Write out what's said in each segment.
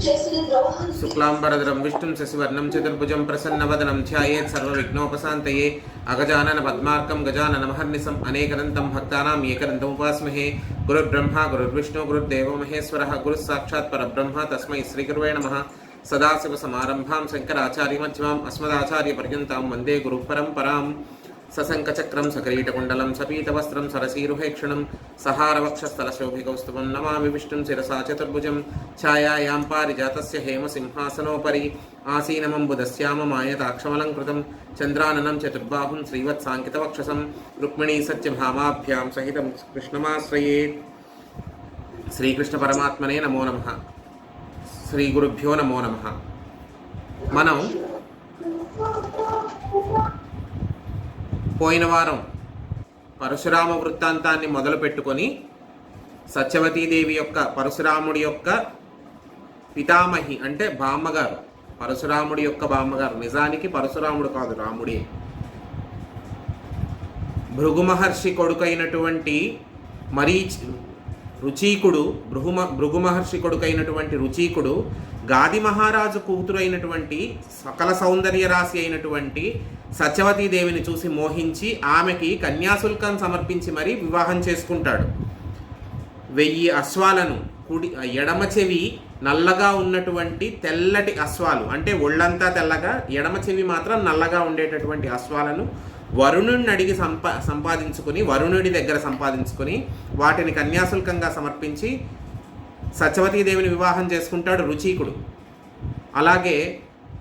शुक्लांबरधरं विष्णुं शशिवर्णं चतुर्भुजं प्रसन्नवदनं ध्यायेत् सर्वविघ्नोपशान्तये अगजानन पद्मार्कं गजाननमहर्निशम् अनेकदन्तं भक्तानां एकदन्तमुपास्महे। गुरुर्ब्रह्मा गुरुर्विष्णु गुरुर्देवो महेश्वरः गुरुस्साक्षात् परब्रह्म तस्मै श्रीगुरुवे नमः। सदाशिवसमारम्भां शङ्कराचार्यमध्यमाम् अस्मदाचार्यपर्यन्तां वन्दे गुरुपरम्पराम्। सशङ्खचक्रं सकरीटकुण्डलं सपीतवस्त्रं सरसीरुहेक्षणं सहारवक्षस्थलशोभिकौस्तुभं नमामि विष्णुं शिरसा चतुर्भुजं। छायायां पारिजातस्य हेमसिंहासनोपरि आसीनमम्बुदस्याममायताक्षमलङ्कृतं चन्द्राननं चतुर्बाहुं श्रीवत्साङ्कितवक्षसं रुक्मिणी सत्यभामाभ्यां सहितं कृष्णमाश्रयेत्। श्रीकृष्णपरमात्मने नमो नमः। श्रीगुरुभ्यो नमो नमः। మనం పోయిన వారం పరశురామ వృత్తాంతాన్ని మొదలు పెట్టుకొని సత్యవతీదేవి యొక్క పరశురాముడి యొక్క పితామహి అంటే బామ్మగారు, పరశురాముడి యొక్క బామ్మగారు, నిజానికి పరశురాముడు కాదు రాముడే, భృగు మహర్షి కొడుకైనటువంటి భృగు మహర్షి కొడుకైనటువంటి రుచీకుడు గాది మహారాజు కూతురైనటువంటి సకల సౌందర్య రాశి అయినటువంటి సత్యవతీదేవిని చూసి మోహించి ఆమెకి కన్యాశుల్కం సమర్పించి మరీ వివాహం చేసుకుంటాడు. 1000 అశ్వాలను, కుడి ఎడమ చెవి నల్లగా ఉన్నటువంటి తెల్లటి అశ్వాలు, అంటే ఒళ్ళంతా తెల్లగా ఎడమ చెవి మాత్రం నల్లగా ఉండేటటువంటి అశ్వాలను వరుణుడిని అడిగి సంపాదించుకొని వరుణుడి దగ్గర సంపాదించుకొని వాటిని కన్యాశుల్కంగా సమర్పించి సత్యవతీదేవిని వివాహం చేసుకుంటాడు రుచీకుడు. అలాగే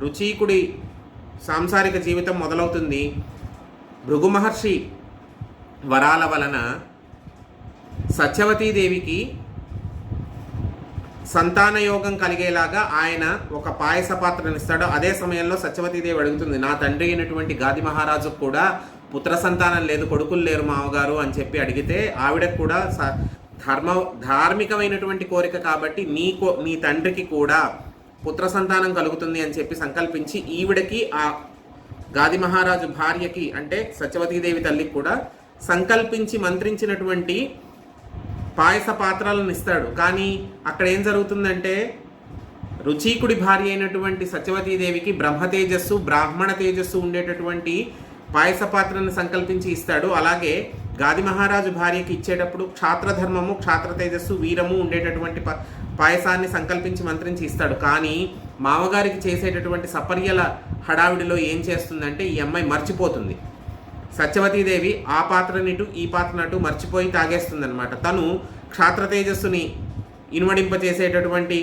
రుచీకుడి సాంసారిక జీవితం మొదలవుతుంది. భృగు మహర్షి వరాల వలన సత్యవతీదేవికి సంతాన యోగం కలిగేలాగా ఆయన ఒక పాయస పాత్రను ఇస్తాడు. అదే సమయంలో సత్యవతీదేవి అడుగుతుంది, నా తండ్రి అయినటువంటి గాది మహారాజుకు కూడా పుత్ర సంతానం లేదు, కొడుకులు లేరు మామగారు అని చెప్పి అడిగితే ఆవిడకు కూడా ధార్మికమైనటువంటి కోరిక కాబట్టి నీ తండ్రికి కూడా పుత్ర సంతానం కలుగుతుంది అని చెప్పి సంకల్పించి ఈవిడకి ఆ గాది మహారాజు భార్యకి అంటే సత్యవతీదేవి తల్లికి కూడా సంకల్పించి మంత్రించినటువంటి పాయస పాత్రలను ఇస్తాడు. కానీ అక్కడ ఏం జరుగుతుందంటే రుచీకుడి భార్య అయినటువంటి సత్యవతీదేవికి బ్రహ్మ తేజస్సు బ్రాహ్మణ తేజస్సు ఉండేటటువంటి పాయస పాత్రను సంకల్పించి ఇస్తాడు. అలాగే గాది మహారాజు భార్యకి ఇచ్చేటప్పుడు క్షాత్రధర్మము క్షాత్ర తేజస్సు వీరము ఉండేటటువంటి పాయసాన్ని సంకల్పించి మంత్రించి ఇస్తాడు. కానీ మామగారికి చేసేటటువంటి సపర్యల హడావిడిలో ఏం చేస్తుందంటే ఈ అమ్మాయి మర్చిపోతుంది. సత్యవతీదేవి ఆ పాత్రనిటు ఈ పాత్రనటు మర్చిపోయి తాగేస్తుంది అనమాట. తను క్షాత్ర తేజస్సుని ఇనుమడింపచేసేటటువంటి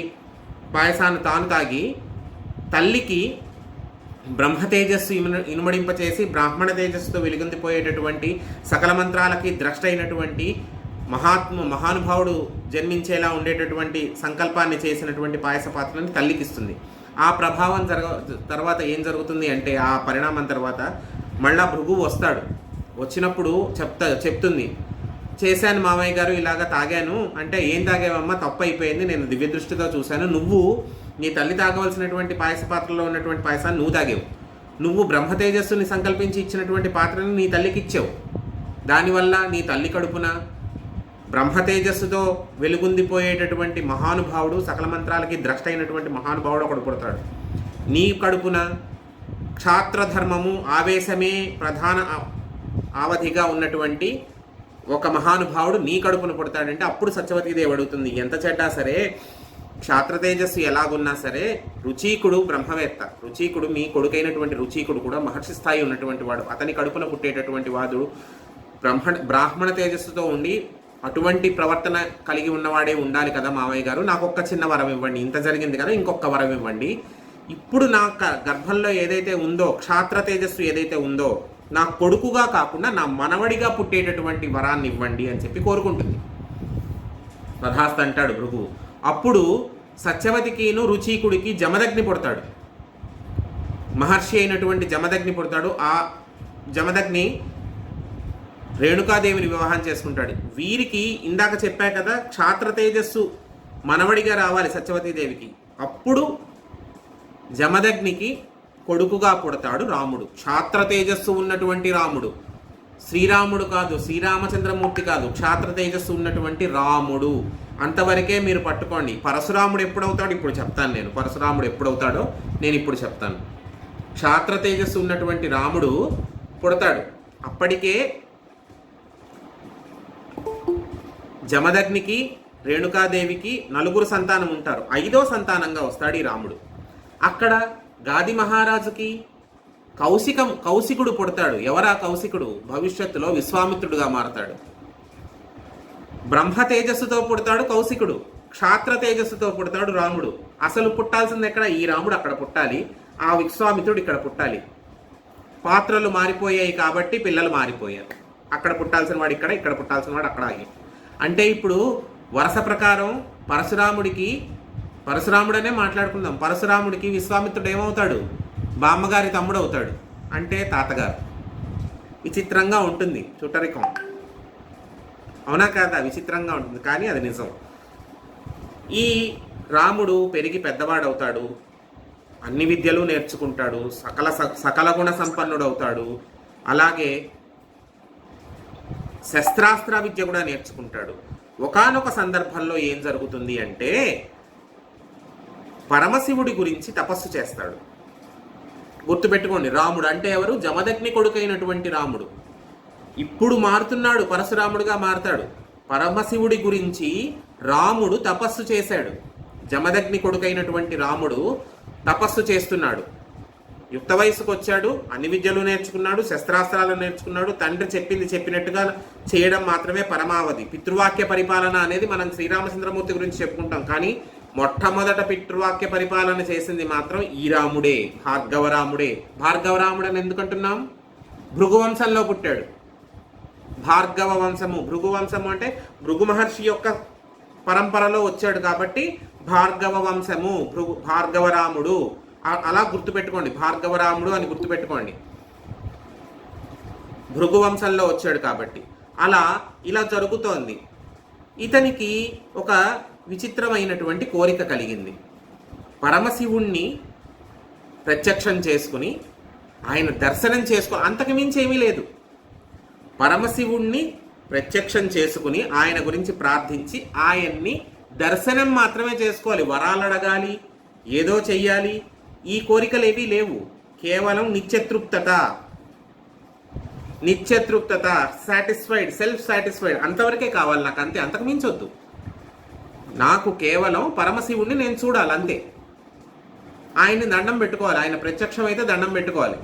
పాయసాన్ని తాను తాగి తల్లికి బ్రహ్మ తేజస్సు ఇనుమడింపచేసి బ్రాహ్మణ తేజస్సుతో వెలుగొందిపోయేటటువంటి సకల మంత్రాలకి ద్రష్ట అయినటువంటి మహానుభావుడు జన్మించేలా ఉండేటటువంటి సంకల్పాన్ని చేసినటువంటి పాయస పాత్రని తల్లికి ఇస్తుంది. ఆ ప్రభావం తర్వాత ఏం జరుగుతుంది అంటే ఆ పరిణామం తర్వాత మళ్ళా భృగువు వస్తాడు. వచ్చినప్పుడు చెప్తుంది, చేశాను మామయ్య గారు, ఇలాగా తాగాను అంటే, ఏం తాగావమ్మా, తప్పు అయిపోయింది, నేను దివ్య దృష్టితో చూశాను, నువ్వు నీ తల్లి తాగవలసినటువంటి పాయస పాత్రలో ఉన్నటువంటి పాయసాన్ని నువ్వు తాగావు, నువ్వు బ్రహ్మ తేజస్సుని సంకల్పించి ఇచ్చినటువంటి పాత్రని నీ తల్లికి ఇచ్చావు, దానివల్ల నీ తల్లి కడుపున బ్రహ్మ తేజస్సుతో వెలుగుందిపోయేటటువంటి మహానుభావుడు సకల మంత్రాలకి ద్రష్ట అయినటువంటి మహానుభావుడు ఒకడు పుడతాడు. నీ కడుపున క్షాత్రధర్మము ఆవేశమే ప్రధాన అవధిగా ఉన్నటువంటి ఒక మహానుభావుడు నీ కడుపున పుడతాడంటే అప్పుడు సత్యవతీదేవి అడుగుతుంది, ఎంత చెడ్డా సరే క్షాత్ర తేజస్సు ఎలాగున్నా సరే రుచీకుడు బ్రహ్మవేత్త, రుచీకుడు మీ కొడుకైనటువంటి రుచీకుడు కూడా మహర్షి స్థాయి ఉన్నటువంటి వాడు, అతని కడుపున పుట్టేటటువంటి వాడు బ్రాహ్మణ తేజస్సుతో ఉండి అటువంటి ప్రవర్తన కలిగి ఉన్నవాడే ఉండాలి కదా మామయ్య గారు, నాకు ఒక్క చిన్న వరం ఇవ్వండి, ఇంత జరిగింది కదా ఇంకొక వరం ఇవ్వండి, ఇప్పుడు నా గర్భంలో ఏదైతే ఉందో క్షాత్ర తేజస్సు ఏదైతే ఉందో నా కొడుకుగా కాకుండా నా మనవడిగా పుట్టేటటువంటి వరాన్ని ఇవ్వండి అని చెప్పి కోరుకుంటుంది. తథాస్తు అంటాడు భృగువు. అప్పుడు సత్యవతికిను రుచీకుడికి జమదగ్ని పుడతాడు, మహర్షి అయినటువంటి జమదగ్ని పుడతాడు. ఆ జమదగ్ని రేణుకాదేవిని వివాహం చేసుకుంటాడు. వీరికి ఇందాక చెప్పా కదా క్షాత్ర తేజస్సు మనవడిగా రావాలి సత్యవతీదేవికి, అప్పుడు జమదగ్నికి కొడుకుగా పుడతాడు రాముడు. క్షాత్ర తేజస్సు ఉన్నటువంటి రాముడు, శ్రీరాముడు కాదు, శ్రీరామచంద్రమూర్తి కాదు, క్షాత్ర తేజస్సు ఉన్నటువంటి రాముడు. అంతవరకే మీరు పట్టుకోండి. పరశురాముడు ఎప్పుడవుతాడు ఇప్పుడు చెప్తాను నేను. పరశురాముడు ఎప్పుడవుతాడో నేను ఇప్పుడు చెప్తాను. క్షాత్ర తేజస్సు ఉన్నటువంటి రాముడు పుడతాడు. అప్పటికే జమదగ్నికి, రేణుకాదేవికి 4 సంతానం ఉంటారు. 5వ సంతానంగా వస్తాడు ఈ రాముడు. అక్కడ గాది మహారాజుకి కౌశికుడు పుడతాడు. ఎవరా కౌశికుడు? భవిష్యత్తులో విశ్వామిత్రుడుగా మారతాడు. బ్రహ్మ తేజస్సుతో పుడతాడు కౌశికుడు, క్షాత్ర తేజస్సుతో పుడతాడు రాముడు. అసలు పుట్టాల్సింది ఎక్కడ? ఈ రాముడు అక్కడ పుట్టాలి, ఆ విశ్వామిత్రుడు ఇక్కడ పుట్టాలి. పాత్రలు మారిపోయాయి కాబట్టి పిల్లలు మారిపోయారు. అక్కడ పుట్టాల్సిన వాడు ఇక్కడ, ఇక్కడ పుట్టాల్సిన వాడు అక్కడ ఆగి. అంటే ఇప్పుడు వరుస ప్రకారం పరశురాముడనే మాట్లాడుకుందాం. పరశురాముడికి విశ్వామిత్రుడు ఏమవుతాడు? బామ్మగారి తమ్ముడు అవుతాడు, అంటే తాతగారు. విచిత్రంగా ఉంటుంది, చుట్టరికం. అవునా కాదా? విచిత్రంగా ఉంటుంది, కానీ అది నిజం. ఈ రాముడు పెరిగి పెద్దవాడవుతాడు, అన్ని విద్యలు నేర్చుకుంటాడు, సకల గుణ సంపన్నుడు అవుతాడు. అలాగే శస్త్రాస్త్ర విద్య కూడా నేర్చుకుంటాడు. ఒకానొక సందర్భంలో ఏం జరుగుతుంది అంటే పరమశివుడి గురించి తపస్సు చేస్తాడు. గుర్తుపెట్టుకోండి, రాముడు అంటే ఎవరు? జమదగ్ని కొడుకైనటువంటి రాముడు. ఇప్పుడు మారుతున్నాడు, పరశురాముడుగా మారతాడు. పరమశివుడి గురించి రాముడు తపస్సు చేశాడు. జమదగ్ని కొడుకైనటువంటి రాముడు తపస్సు చేస్తున్నాడు. యుక్త వయసుకు వచ్చాడు, అన్ని విద్యలు నేర్చుకున్నాడు, శస్త్రాస్త్రాలు నేర్చుకున్నాడు. తండ్రి చెప్పింది చెప్పినట్టుగా చేయడం మాత్రమే పరమావధి. పితృవాక్య పరిపాలన అనేది మనం శ్రీరామచంద్రమూర్తి గురించి చెప్పుకుంటాం, కానీ మొట్టమొదట పితృవాక్య పరిపాలన చేసింది మాత్రం ఈ రాముడే, భార్గవరాముడే. భార్గవరాముడని ఎందుకంటున్నాం? భృగువంశంలో పుట్టాడు. భార్గవ వంశము, భృగు వంశము అంటే భృగు మహర్షి యొక్క పరంపరలో వచ్చాడు కాబట్టి భార్గవ వంశము, భార్గవరాముడు. అలా గుర్తుపెట్టుకోండి, భార్గవరాముడు అని గుర్తుపెట్టుకోండి. భృగు వంశంలో వచ్చాడు కాబట్టి ఇలా జరుగుతోంది. ఇతనికి ఒక విచిత్రమైనటువంటి కోరిక కలిగింది. పరమశివుణ్ణి ప్రత్యక్షం చేసుకుని ఆయన దర్శనం అంతకు మించి ఏమీ లేదు. పరమశివుణ్ణి ప్రత్యక్షం చేసుకుని ఆయన గురించి ప్రార్థించి ఆయన్ని దర్శనం మాత్రమే చేసుకోవాలి. వరాలు అడగాలి, ఏదో చెయ్యాలి, ఈ కోరికలు ఏవీ లేవు. కేవలం నిత్యతృప్తత, సాటిస్ఫైడ్, సెల్ఫ్ సాటిస్ఫైడ్, అంతవరకే కావాలి నాకు, అంతే. అంతకు మించొద్దు. నాకు కేవలం పరమశివుణ్ణి నేను చూడాలి, అంతే. ఆయన్ని దండం పెట్టుకోవాలి, ఆయన ప్రత్యక్షం అయితే దండం పెట్టుకోవాలి,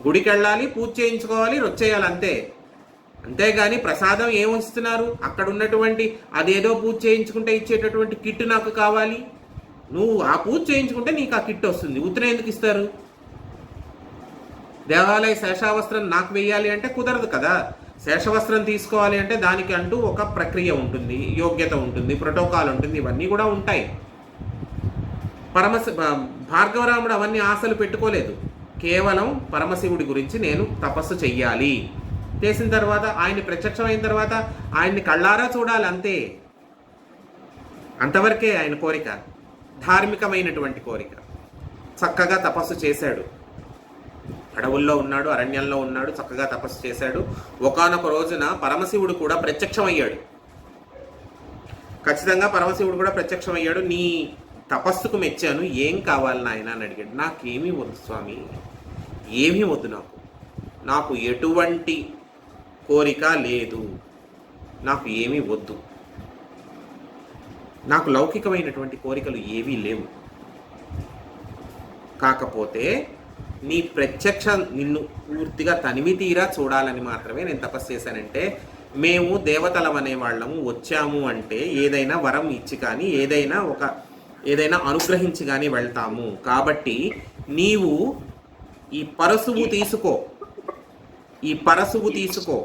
గుడికి వెళ్ళాలి, పూజ చేయించుకోవాలి, రొచ్చేయాలి, అంతే. అంతేగాని ప్రసాదం ఏమిస్తున్నారు? అక్కడ ఉన్నటువంటి అదేదో పూజ చేయించుకుంటే ఇచ్చేటటువంటి కిట్ నాకు కావాలి. నువ్వు ఆ పూజ చేయించుకుంటే నీకు ఆ కిట్ వస్తుంది. ఉత్తరం ఎందుకు ఇస్తారు? దేవాలయ శేషావస్త్రం నాకు వెయ్యాలి అంటే కుదరదు కదా. శేషవస్త్రం తీసుకోవాలి అంటే దానికి అంటూ ఒక ప్రక్రియ ఉంటుంది, యోగ్యత ఉంటుంది, ప్రోటోకాల్ ఉంటుంది, ఇవన్నీ కూడా ఉంటాయి. భార్గవరాముడు అవన్నీ ఆశలు పెట్టుకోలేదు. కేవలం పరమశివుడి గురించి నేను తపస్సు చెయ్యాలి, చేసిన తర్వాత ఆయన ప్రత్యక్షమైన తర్వాత ఆయన్ని కళ్ళారా చూడాలి, అంతే. అంతవరకే ఆయన కోరిక, ధార్మికమైనటువంటి కోరిక. చక్కగా తపస్సు చేశాడు. అడవుల్లో ఉన్నాడు, అరణ్యంలో ఉన్నాడు, చక్కగా తపస్సు చేశాడు. ఒకానొక రోజున పరమశివుడు కూడా ప్రత్యక్షమయ్యాడు. ఖచ్చితంగా పరమశివుడు కూడా ప్రత్యక్షమయ్యాడు. నీ తపస్సుకు మెచ్చాను, ఏం కావాలి నాయన అని అడిగాడు. నాకేమీ వద్దు స్వామి, ఏమీ వద్దు, నాకు ఎటువంటి కోరిక లేదు, నాకు ఏమీ వద్దు, నాకు లౌకికమైనటువంటి కోరికలు ఏవీ లేవు. కాకపోతే నీ ప్రత్యక్షం నిన్ను పూర్తిగా తనివి తీరా చూడాలని మాత్రమే నేను తపస్సు చేశానంటే, మేము దేవతలం అనేవాళ్ళము వచ్చాము అంటే ఏదైనా వరం ఇచ్చి కానీ ఏదైనా అనుగ్రహించి కానీ వెళ్తాము. కాబట్టి నీవు ఈ పరశువు తీసుకో.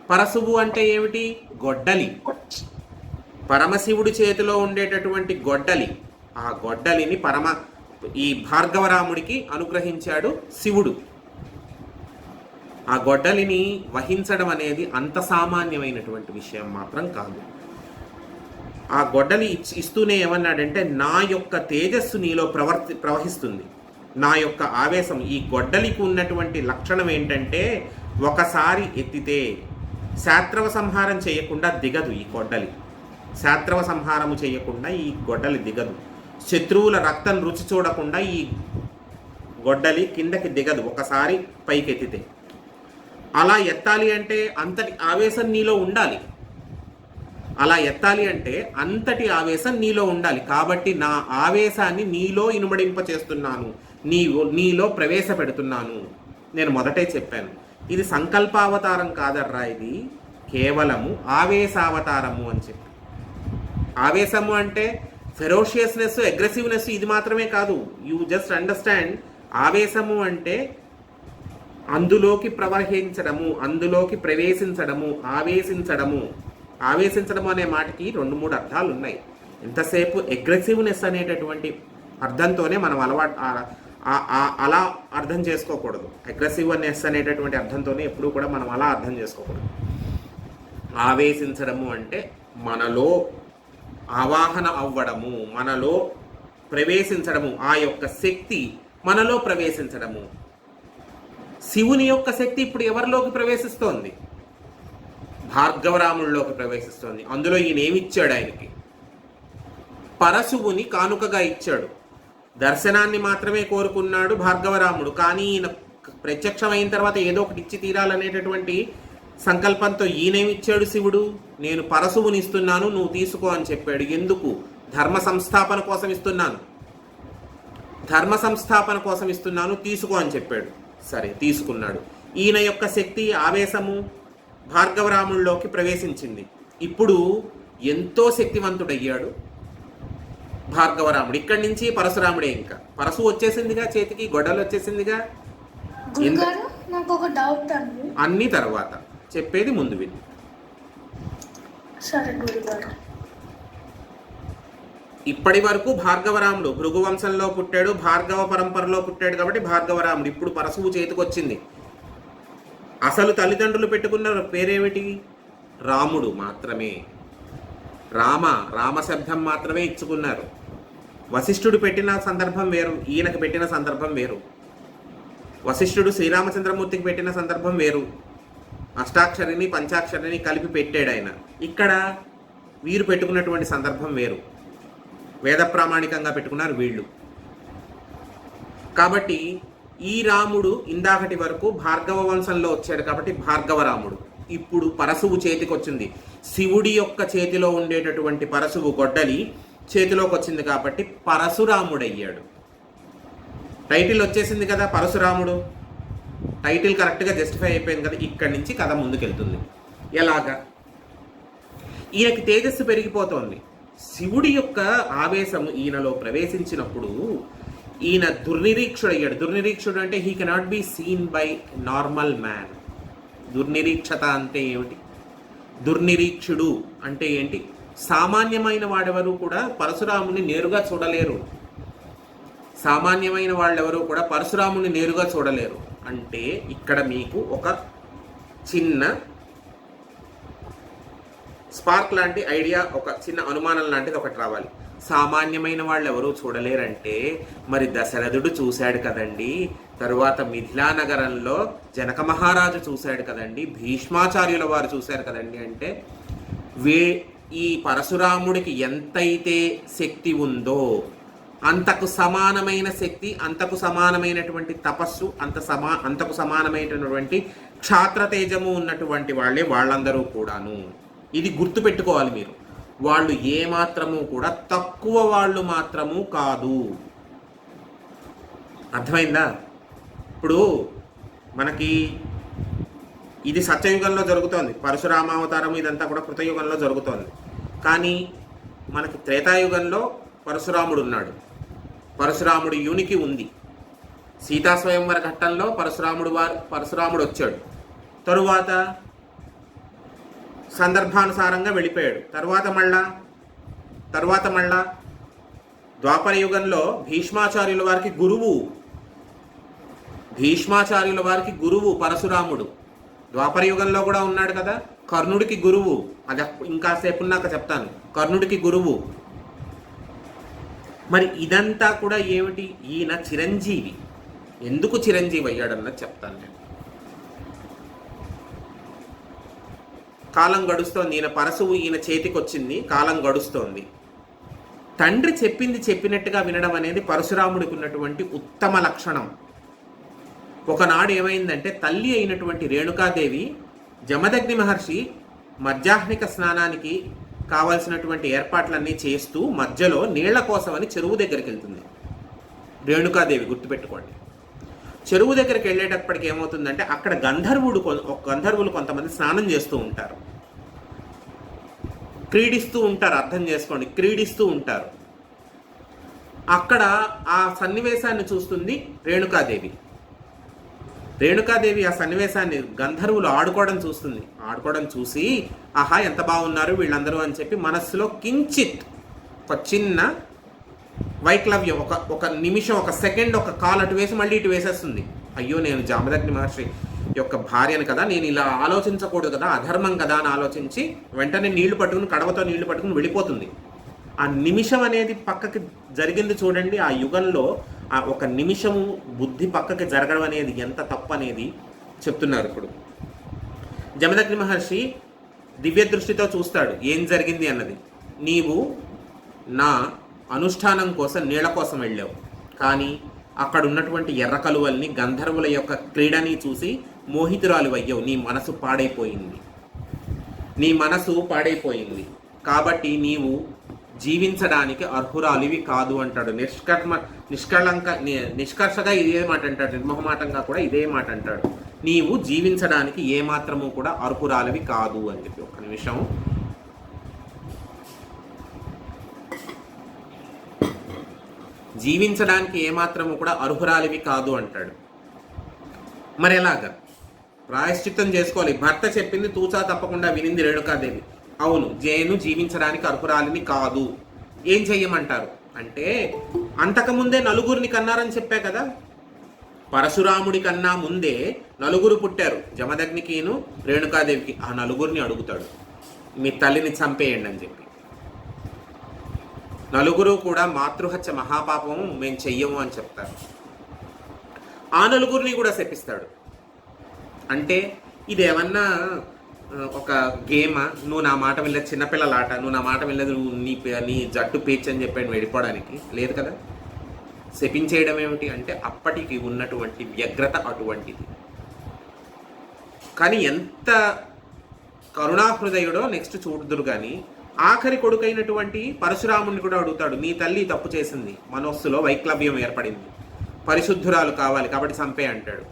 పరశువు అంటే ఏమిటి? గొడ్డలి. పరమశివుడి చేతిలో ఉండేటటువంటి గొడ్డలి. ఆ గొడ్డలిని ఈ భార్గవరాముడికి అనుగ్రహించాడు శివుడు. ఆ గొడ్డలిని వహించడం అనేది అంత సామాన్యమైనటువంటి విషయం మాత్రం కాదు. ఆ గొడ్డలి ఇస్తూనే ఏమన్నాడంటే, నా యొక్క తేజస్సు నీలో ప్రవహిస్తుంది, నా యొక్క ఆవేశం. ఈ గొడ్డలికి ఉన్నటువంటి లక్షణం ఏంటంటే, ఒకసారి ఎత్తితే శాత్రవ సంహారం చేయకుండా దిగదు ఈ గొడ్డలి. శాత్రవ సంహారము చేయకుండా ఈ గొడ్డలి దిగదు. శత్రువుల రక్తం రుచి చూడకుండా ఈ గొడ్డలి కిందకి దిగదు ఒకసారి పైకెత్తితే. అలా ఎత్తాలి అంటే అంతటి ఆవేశం నీలో ఉండాలి. అలా ఎత్తాలి అంటే అంతటి ఆవేశం నీలో ఉండాలి. కాబట్టి నా ఆవేశాన్ని నీలో ఇనుమడింప చేస్తున్నాను, నీలో ప్రవేశపెడుతున్నాను. నేను మొదటే చెప్పాను, ఇది సంకల్పావతారం కాదర్రా, ఇది కేవలము ఆవేశావతారము అని చెప్పి. ఆవేశము అంటే ఫెరోషియస్నెస్, అగ్రెసివ్నెస్ ఇది మాత్రమే కాదు. You just understand. ఆవేశము అంటే అందులోకి ప్రవహించడము, అందులోకి ప్రవేశించడము, ఆవేశించడము. ఆవేశించడం అనే మాటకి 2-3 అర్థాలు ఉన్నాయి. ఎంతసేపు అగ్రెసివ్నెస్ అనేటటువంటి అర్థంతోనే మనం అలా అర్థం చేసుకోకూడదు. అగ్రెసివ్నెస్ అనేటటువంటి అర్థంతోనే ఎప్పుడూ కూడా మనం అలా అర్థం చేసుకోకూడదు. ఆవేశించడము అంటే మనలో ఆవాహన అవ్వడము, మనలో ప్రవేశించడము, ఆ యొక్క శక్తి మనలో ప్రవేశించడము. శివుని యొక్క శక్తి ఇప్పుడు ఎవరిలోకి ప్రవేశిస్తోంది? భార్గవరాముల్లోకి ప్రవేశిస్తోంది. అందులో ఈయన ఏమిచ్చాడు? ఆయనకి పరశువుని కానుకగా ఇచ్చాడు. దర్శనాన్ని మాత్రమే కోరుకున్నాడు భార్గవరాముడు. కానీ ఈయన ప్రత్యక్షమైన తర్వాత ఏదో ఒకటి ఇచ్చి తీరాలనేటటువంటి సంకల్పంతో ఈయనేమిచ్చాడు శివుడు? నేను పరశువుని ఇస్తున్నాను, నువ్వు తీసుకో అని చెప్పాడు. ఎందుకు? ధర్మ సంస్థాపన కోసం ఇస్తున్నాను, ధర్మ సంస్థాపన కోసం ఇస్తున్నాను, తీసుకో అని చెప్పాడు. సరే, తీసుకున్నాడు. ఈయన యొక్క శక్తి, ఆవేశము భార్గవరాముల్లోకి ప్రవేశించింది. ఇప్పుడు ఎంతో శక్తివంతుడయ్యాడు భార్గవరాముడు. ఇక్కడి నుంచి పరశురాముడే. ఇంకా పరశు వచ్చేసిందిగా, చేతికి గొడ్డలు వచ్చేసిందిగా. నాకు ఒక డౌట్ అండి, అన్ని తర్వాత చెప్పేది ముందు విని. సరే గురుగారు. ఇప్పటి వరకు భార్గవరాముడు భృగు వంశంలో పుట్టాడు, భార్గవ పరంపరలో పుట్టాడు కాబట్టి భార్గవరాముడు. ఇప్పుడు పరశువు చేతికొచ్చింది. అసలు తల్లిదండ్రులు పెట్టుకున్న పేరేమిటి? రాముడు మాత్రమే. రామ శబ్దం మాత్రమే ఇచ్చుకున్నారు. వశిష్ఠుడు పెట్టిన సందర్భం వేరు, ఈయనకు పెట్టిన సందర్భం వేరు. వశిష్ఠుడు శ్రీరామచంద్రమూర్తికి పెట్టిన సందర్భం వేరు. అష్టాక్షరిని పంచాక్షరిని కలిపి పెట్టాడు ఆయన. ఇక్కడ వీరు పెట్టుకున్నటువంటి సందర్భం వేరు. వేద ప్రామాణికంగా పెట్టుకున్నారు వీళ్ళు. కాబట్టి ఈ రాముడు ఇందాకటి వరకు భార్గవ వంశంలో వచ్చాడు కాబట్టి భార్గవరాముడు. ఇప్పుడు పరశువు చేతికి వచ్చింది. శివుడి యొక్క చేతిలో ఉండేటటువంటి పరశువు గొడ్డలి చేతిలోకి వచ్చింది కాబట్టి పరశురాముడయ్యాడు. టైటిల్ వచ్చేసింది కదా, పరశురాముడు. టైటిల్ కరెక్ట్గా జస్టిఫై అయిపోయింది కదా. ఇక్కడి నుంచి కథ ముందుకెళ్తుంది. ఎలాగా? ఈయనకి తేజస్సు పెరిగిపోతోంది. శివుడి యొక్క ఆవేశము ఈయనలో ప్రవేశించినప్పుడు ఈయన దుర్నిరీక్షుడయ్యాడు. దుర్నిరీక్షుడు అంటే he cannot be seen by normal man. దుర్నిరీక్షత అంటే ఏమిటి? దుర్నిరీక్షుడు అంటే ఏంటి? సామాన్యమైన వాడెవరు కూడా పరశురాముని నేరుగా చూడలేరు. సామాన్యమైన వాళ్ళెవరూ కూడా పరశురాముని నేరుగా చూడలేరు. అంటే ఇక్కడ మీకు ఒక చిన్న స్పార్క్ లాంటి ఐడియా, ఒక చిన్న అనుమానం లాంటిది ఒకటి రావాలి. సామాన్యమైన వాళ్ళు ఎవరూ చూడలేరంటే మరి దశరథుడు చూశాడు కదండి, తరువాత మిథిలా నగరంలో జనక మహారాజు చూశాడు కదండి, భీష్మాచార్యుల వారు చూశారు కదండి. అంటే ఈ పరశురాముడికి ఎంతైతే శక్తి ఉందో అంతకు సమానమైన శక్తి, అంతకు సమానమైనటువంటి తపస్సు, అంతకు సమానమైనటువంటి క్షాత్రతేజము ఉన్నటువంటి వాళ్ళే వాళ్ళందరూ కూడాను. ఇది గుర్తుపెట్టుకోవాలి మీరు. వాళ్ళు ఏమాత్రము కూడా తక్కువ వాళ్ళు మాత్రము కాదు. అర్థమైందా? ఇప్పుడు మనకి ఇది సత్యయుగంలో జరుగుతోంది, పరశురామావతారం ఇదంతా కూడా కృతయుగంలో జరుగుతోంది. కానీ మనకి త్రేతాయుగంలో పరశురాముడు ఉన్నాడు, పరశురాముడి యూనికి ఉంది. సీతా స్వయంవర ఘట్టంలో పరశురాముడు వచ్చాడు. తరువాత సందర్భానుసారంగా వెళ్ళిపోయాడు. తర్వాత మళ్ళా ద్వాపర యుగంలో భీష్మాచార్యుల వారికి గురువు పరశురాముడు. ద్వాపర యుగంలో కూడా ఉన్నాడు కదా, కర్ణుడికి గురువు. అది ఇంకాసేపు ఉన్నాక చెప్తాను. కర్ణుడికి గురువు. మరి ఇదంతా కూడా ఏమిటి? ఈయన చిరంజీవి. ఎందుకు చిరంజీవి అయ్యాడన్నది చెప్తాను నేను. కాలం గడుస్తోంది, ఈయన పరశువు ఈయన చేతికి వచ్చింది, కాలం గడుస్తోంది. తండ్రి చెప్పింది చెప్పినట్టుగా వినడం అనేది పరశురాముడికి ఉన్నటువంటి ఉత్తమ లక్షణం. ఒకనాడు ఏమైందంటే తల్లి అయినటువంటి రేణుకాదేవి జమదగ్ని మహర్షి మధ్యాహ్నిక స్నానానికి కావాల్సినటువంటి ఏర్పాట్లన్నీ చేస్తూ మధ్యలో నీళ్ల కోసమని చెరువు దగ్గరికి వెళ్తుంది. రేణుకాదేవి గుర్తుపెట్టుకోండి. చెరువు దగ్గరికి వెళ్ళేటప్పటికి ఏమవుతుందంటే అక్కడ గంధర్వులు కొంతమంది స్నానం చేస్తూ ఉంటారు, క్రీడిస్తూ ఉంటారు. అర్థం చేసుకోండి, క్రీడిస్తూ ఉంటారు. అక్కడ ఆ సన్నివేశాన్ని చూస్తుంది రేణుకాదేవి. రేణుకాదేవి ఆ సన్నివేశాన్ని గంధర్వులు ఆడుకోవడం చూస్తుంది. ఆడుకోవడం చూసి ఆహా ఎంత బాగున్నారు వీళ్ళందరూ అని చెప్పి మనస్సులో కించిత్ ఒక చిన్న వైక్లవ్యం, ఒక నిమిషం, ఒక సెకండ్, ఒక కాలు అటు వేసి మళ్ళీ ఇటు వేసేస్తుంది. అయ్యో నేను జమదగ్ని మహర్షి యొక్క భార్యను కదా, నేను ఇలా ఆలోచించకూడదు కదా, అధర్మం కదా అని ఆలోచించి వెంటనే నీళ్లు పట్టుకుని, కడవతో నీళ్లు పట్టుకుని వెళ్ళిపోతుంది. ఆ నిమిషం అనేది పక్కకి జరిగింది చూడండి. ఆ యుగంలో ఆ ఒక నిమిషము బుద్ధి పక్కకి జరగడం అనేది ఎంత తప్పు అనేది చెప్తున్నారు. ఇప్పుడు జమదగ్ని మహర్షి దివ్య దృష్టితో చూస్తాడు ఏం జరిగింది అన్నది. నీవు నా అనుష్ఠానం కోసం నీళ్ల కోసం వెళ్ళావు, కానీ అక్కడ ఉన్నటువంటి ఎర్ర కలువల్ని గంధర్వుల యొక్క క్రీడని చూసి మోహితురాలు అయ్యావు. నీ మనసు పాడైపోయింది, కాబట్టి నీవు జీవించడానికి అర్హురాలివి కాదు అంటాడు. నిష్కర్షగా ఇదే మాట అంటాడు, నిర్మోహమాటంగా కూడా ఇదే మాట అంటాడు. నీవు జీవించడానికి ఏమాత్రము కూడా అర్హురాలివి కాదు అని చెప్పి. ఒక్క నిమిషం. జీవించడానికి ఏమాత్రము కూడా అర్హురాలివి కాదు అంటాడు. మరి ఎలాగా? ప్రాయశ్చిత్తం చేసుకోవాలి. భర్త చెప్పింది తూచా తప్పకుండా వినింది రేణుకాదేవి. అవును, జేను జీవించడానికి అర్హురాలిని కాదు, ఏం చెయ్యమంటారు అంటే, అంతకుముందే నలుగురిని కన్నారని చెప్పా కదా, పరశురాముడి కన్నా ముందే నలుగురు పుట్టారు, జమదగ్నికిను రేణుకాదేవికి. ఆ నలుగురిని అడుగుతాడు, మీ తల్లిని చంపేయండి అని చెప్పి. నలుగురు కూడా మాతృహత్య మహాపాపం మేము చెయ్యము అని చెప్తారు. ఆ నలుగురిని కూడా శపిస్తాడు. అంటే ఇదేమన్నా ఒక గేమా? నువ్వు నా మాట వెళ్ళదు, చిన్నపిల్లలాట, నువ్వు నా మాట వెళ్ళదు, నీ జట్టు పేచ్ అని చెప్పాను వెళ్ళిపోవడానికి లేదు కదా. శపించేయడం ఏమిటి అంటే అప్పటికి ఉన్నటువంటి వ్యగ్రత అటువంటిది. కానీ ఎంత కరుణాహృదయుడో నెక్స్ట్ చూడుదురు. కానీ ఆఖరి కొడుకైనటువంటి పరశురాముడిని కూడా అడుగుతాడు, నీ తల్లి తప్పు చేసింది, మనస్సులో వైక్లవ్యం ఏర్పడింది, పరిశుద్ధురాలు కావాలి కాబట్టి చంపే అంటాడు.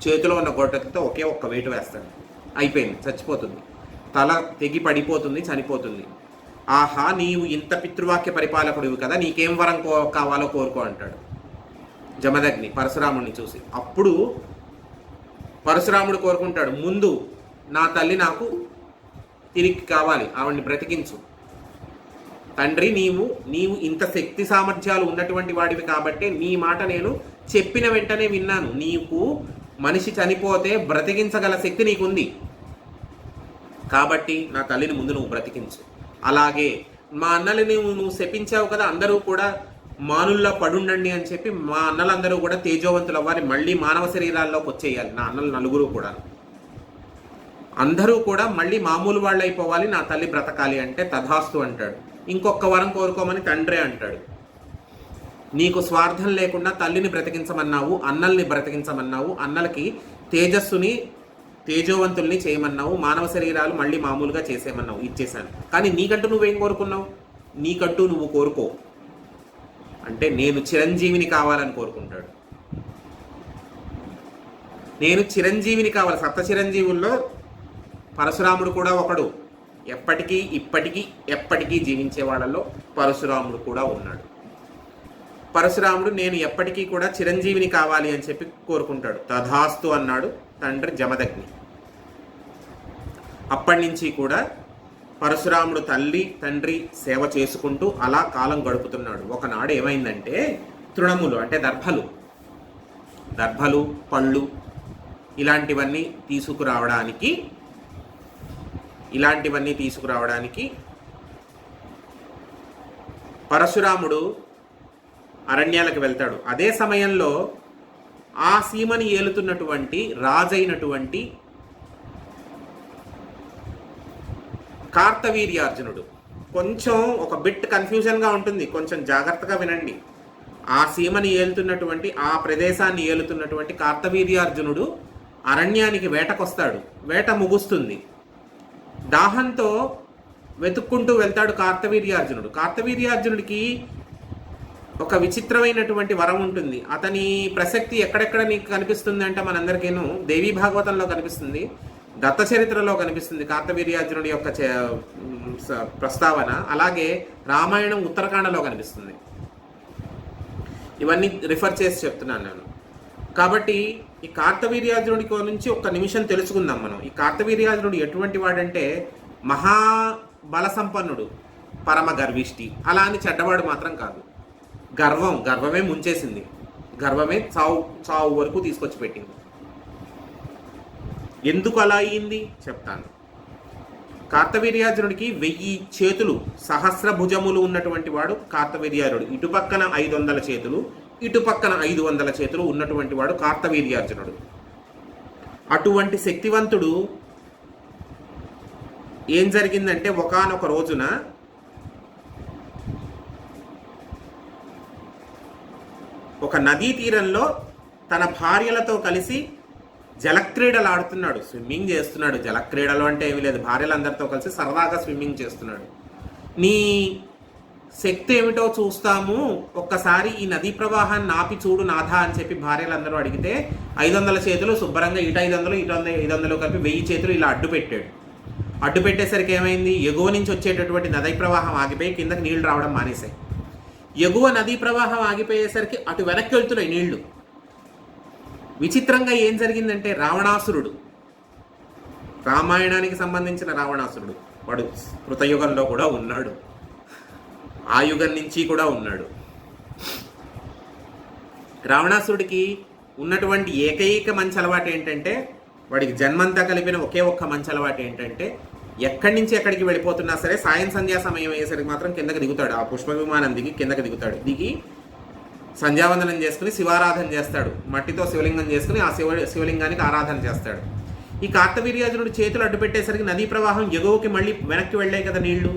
చేతిలో ఉన్న గొడ్డలతో ఒకే ఒక్క వేటు వేస్తాడు, అయిపోయింది, చచ్చిపోతుంది, తల తెగి పడిపోతుంది, చనిపోతుంది. ఆహా నీవు ఇంత పితృవాక్య పరిపాలకుడివి కదా, నీకేం వరం కావాలో కోరుకో అంటాడు జమదగ్ని పరశురాముడిని చూసి. అప్పుడు పరశురాముడు కోరుకుంటాడు, ముందు నా తల్లి నాకు తిరిగి కావాలి, ఆవిడ్ని బ్రతికించు. తండ్రి నీవు ఇంత శక్తి సామర్థ్యాలు ఉన్నటువంటి వాడివి కాబట్టి నీ మాట నేను చెప్పిన వెంటనే విన్నాను. నీకు మనిషి చనిపోతే బ్రతికించగల శక్తి నీకుంది కాబట్టి నా తల్లిని ముందు నువ్వు బ్రతికించు. అలాగే మా అన్నలని నువ్వు శపించావు కదా, అందరూ కూడా మానుల్లో పడుండండి అని చెప్పి మా అన్నలందరూ కూడా తేజోవంతులు అవ్వాలి, మళ్ళీ మానవ శరీరాల్లోకి వచ్చేయాలి. నా అన్నలు నలుగురు కూడా అందరూ కూడా మళ్ళీ మామూలు వాళ్ళు అయిపోవాలి, నా తల్లి బ్రతకాలి అంటే తథాస్తు అంటాడు. ఇంకొక వరం కోరుకోమని తండ్రే అంటాడు. నీకు స్వార్థం లేకుండా తల్లిని బ్రతికించమన్నావు, అన్నల్ని బ్రతికించమన్నావు, అన్నలకి తేజస్సుని తేజోవంతుల్ని చేయమన్నావు, మానవ శరీరాలు మళ్ళీ మామూలుగా చేసేయమన్నావు, ఇచ్చేశాను. కానీ నీకంటూ నువ్వేం కోరుకున్నావు? నీకంటూ నువ్వు కోరుకో అంటే నేను చిరంజీవిని కావాలని కోరుకుంటాడు. నేను చిరంజీవిని కావాలి. సప్త చిరంజీవుల్లో పరశురాముడు కూడా ఒకడు. ఎప్పటికీ ఇప్పటికీ ఎప్పటికీ జీవించే వాళ్ళలో పరశురాముడు కూడా ఉన్నాడు. పరశురాముడు నేను ఎప్పటికీ కూడా చిరంజీవిని కావాలి అని చెప్పి కోరుకుంటాడు. తథాస్తు అన్నాడు తండ్రి జమదగ్ని. అప్పటి నుంచి కూడా పరశురాముడు తల్లి తండ్రి సేవ చేసుకుంటూ అలా కాలం గడుపుతున్నాడు. ఒకనాడు ఏమైందంటే తృణములు అంటే దర్భలు పళ్ళు ఇలాంటివన్నీ తీసుకురావడానికి పరశురాముడు అరణ్యాలకు వెళ్తాడు. అదే సమయంలో ఆ సీమని ఏలుతున్నటువంటి రాజైనటువంటి కార్తవీర్యార్జునుడు. కొంచెం ఒక బిట్ కన్ఫ్యూజన్గా ఉంటుంది, కొంచెం జాగ్రత్తగా వినండి. ఆ సీమని ఏలుతున్నటువంటి, ఆ ప్రదేశాన్ని ఏలుతున్నటువంటి కార్తవీర్యార్జునుడు అరణ్యానికి వేటకొస్తాడు. వేట ముగుస్తుంది. దాహంతో వెతుక్కుంటూ వెళ్తాడు కార్తవీర్యార్జునుడు. కార్తవీర్యార్జునుడికి ఒక విచిత్రమైనటువంటి వరం ఉంటుంది. అతని ప్రసక్తి ఎక్కడెక్కడ నీకు కనిపిస్తుంది అంటే మనందరికీను దేవీ భాగవతంలో కనిపిస్తుంది, దత్త చరిత్రలో కనిపిస్తుంది కార్తవీర్యార్జునుడి యొక్క ప్రస్తావన. అలాగే రామాయణం ఉత్తరకాండలో కనిపిస్తుంది. ఇవన్నీ రిఫర్ చేసి చెప్తున్నాను నేను. కాబట్టి ఈ కార్తవీర్యార్జునుడి నుంచి ఒక్క నిమిషం తెలుసుకుందాం మనం. ఈ కార్తవీర్యార్జునుడు ఎటువంటి వాడంటే మహాబల సంపన్నుడు, పరమ గర్విష్టి. అలా అని చెడ్డవాడు మాత్రం కాదు. గర్వమే ముంచేసింది. గర్వమే చావు వరకు తీసుకొచ్చి పెట్టింది. ఎందుకు అలా అయ్యింది చెప్తాను. కార్తవీర్యార్జునుడికి 1000 చేతులు, సహస్ర భుజములు ఉన్నటువంటి వాడు కార్తవీర్యార్జునుడు. ఇటుపక్కన 500 చేతులు, ఇటుపక్కన 500 చేతులు ఉన్నటువంటి వాడు కార్తవీర్యార్జునుడు. అటువంటి శక్తివంతుడు ఏం జరిగిందంటే ఒకానొక రోజున ఒక నదీ తీరంలో తన భార్యలతో కలిసి జలక్రీడలు ఆడుతున్నాడు, స్విమ్మింగ్ చేస్తున్నాడు. జలక్రీడలు అంటే ఏమీ లేదు, భార్యలందరితో కలిసి సరదాగా స్విమ్మింగ్ చేస్తున్నాడు. నీ శక్తి ఏమిటో చూస్తాము, ఒక్కసారి ఈ నదీ ప్రవాహాన్ని ఆపి చూడు నాథా అని చెప్పి భార్యలందరూ అడిగితే 500 చేతులు శుభ్రంగా ఇటు 500 ఇటు 500 కలిపి 1000 చేతులు ఇలా అడ్డు పెట్టాడు. అడ్డు పెట్టేసరికి ఏమైంది, ఎగువ నుంచి వచ్చేటటువంటి నదీ ప్రవాహం ఆగిపోయి కిందకి నీళ్లు రావడం మానేశాయి. ఎగువ నదీ ప్రవాహం ఆగిపోయేసరికి అటు వెనక్కి వెళ్తున్నాయి నీళ్లు. విచిత్రంగా ఏం జరిగిందంటే రావణాసురుడు, రామాయణానికి సంబంధించిన రావణాసురుడు, వాడు కృతయుగంలో కూడా ఉన్నాడు, ఆ యుగం నుంచి కూడా ఉన్నాడు. రావణాసురుడికి ఉన్నటువంటి ఏకైక మంచి అలవాటు ఏంటంటే, వాడికి జన్మంతా కలిపిన ఒకే ఒక్క మంచి అలవాటు ఏంటంటే, ఎక్కడి నుంచి ఎక్కడికి వెళ్ళిపోతున్నా సరే సాయం సంధ్యా సమయం అయ్యేసరికి మాత్రం కిందకి దిగుతాడు. ఆ పుష్ప విమానం దిగి కిందకి దిగుతాడు. దిగి సంధ్యావందనం చేసుకుని శివారాధన చేస్తాడు. మట్టితో శివలింగం చేసుకుని ఆ శివలింగానికి ఆరాధన చేస్తాడు. ఈ కార్తవీర్యార్జునుడు చేతులు అడ్డు పెట్టేసరికి నదీ ప్రవాహం ఎగువకి మళ్ళీ వెనక్కి వెళ్ళాయి కదా నీళ్లు.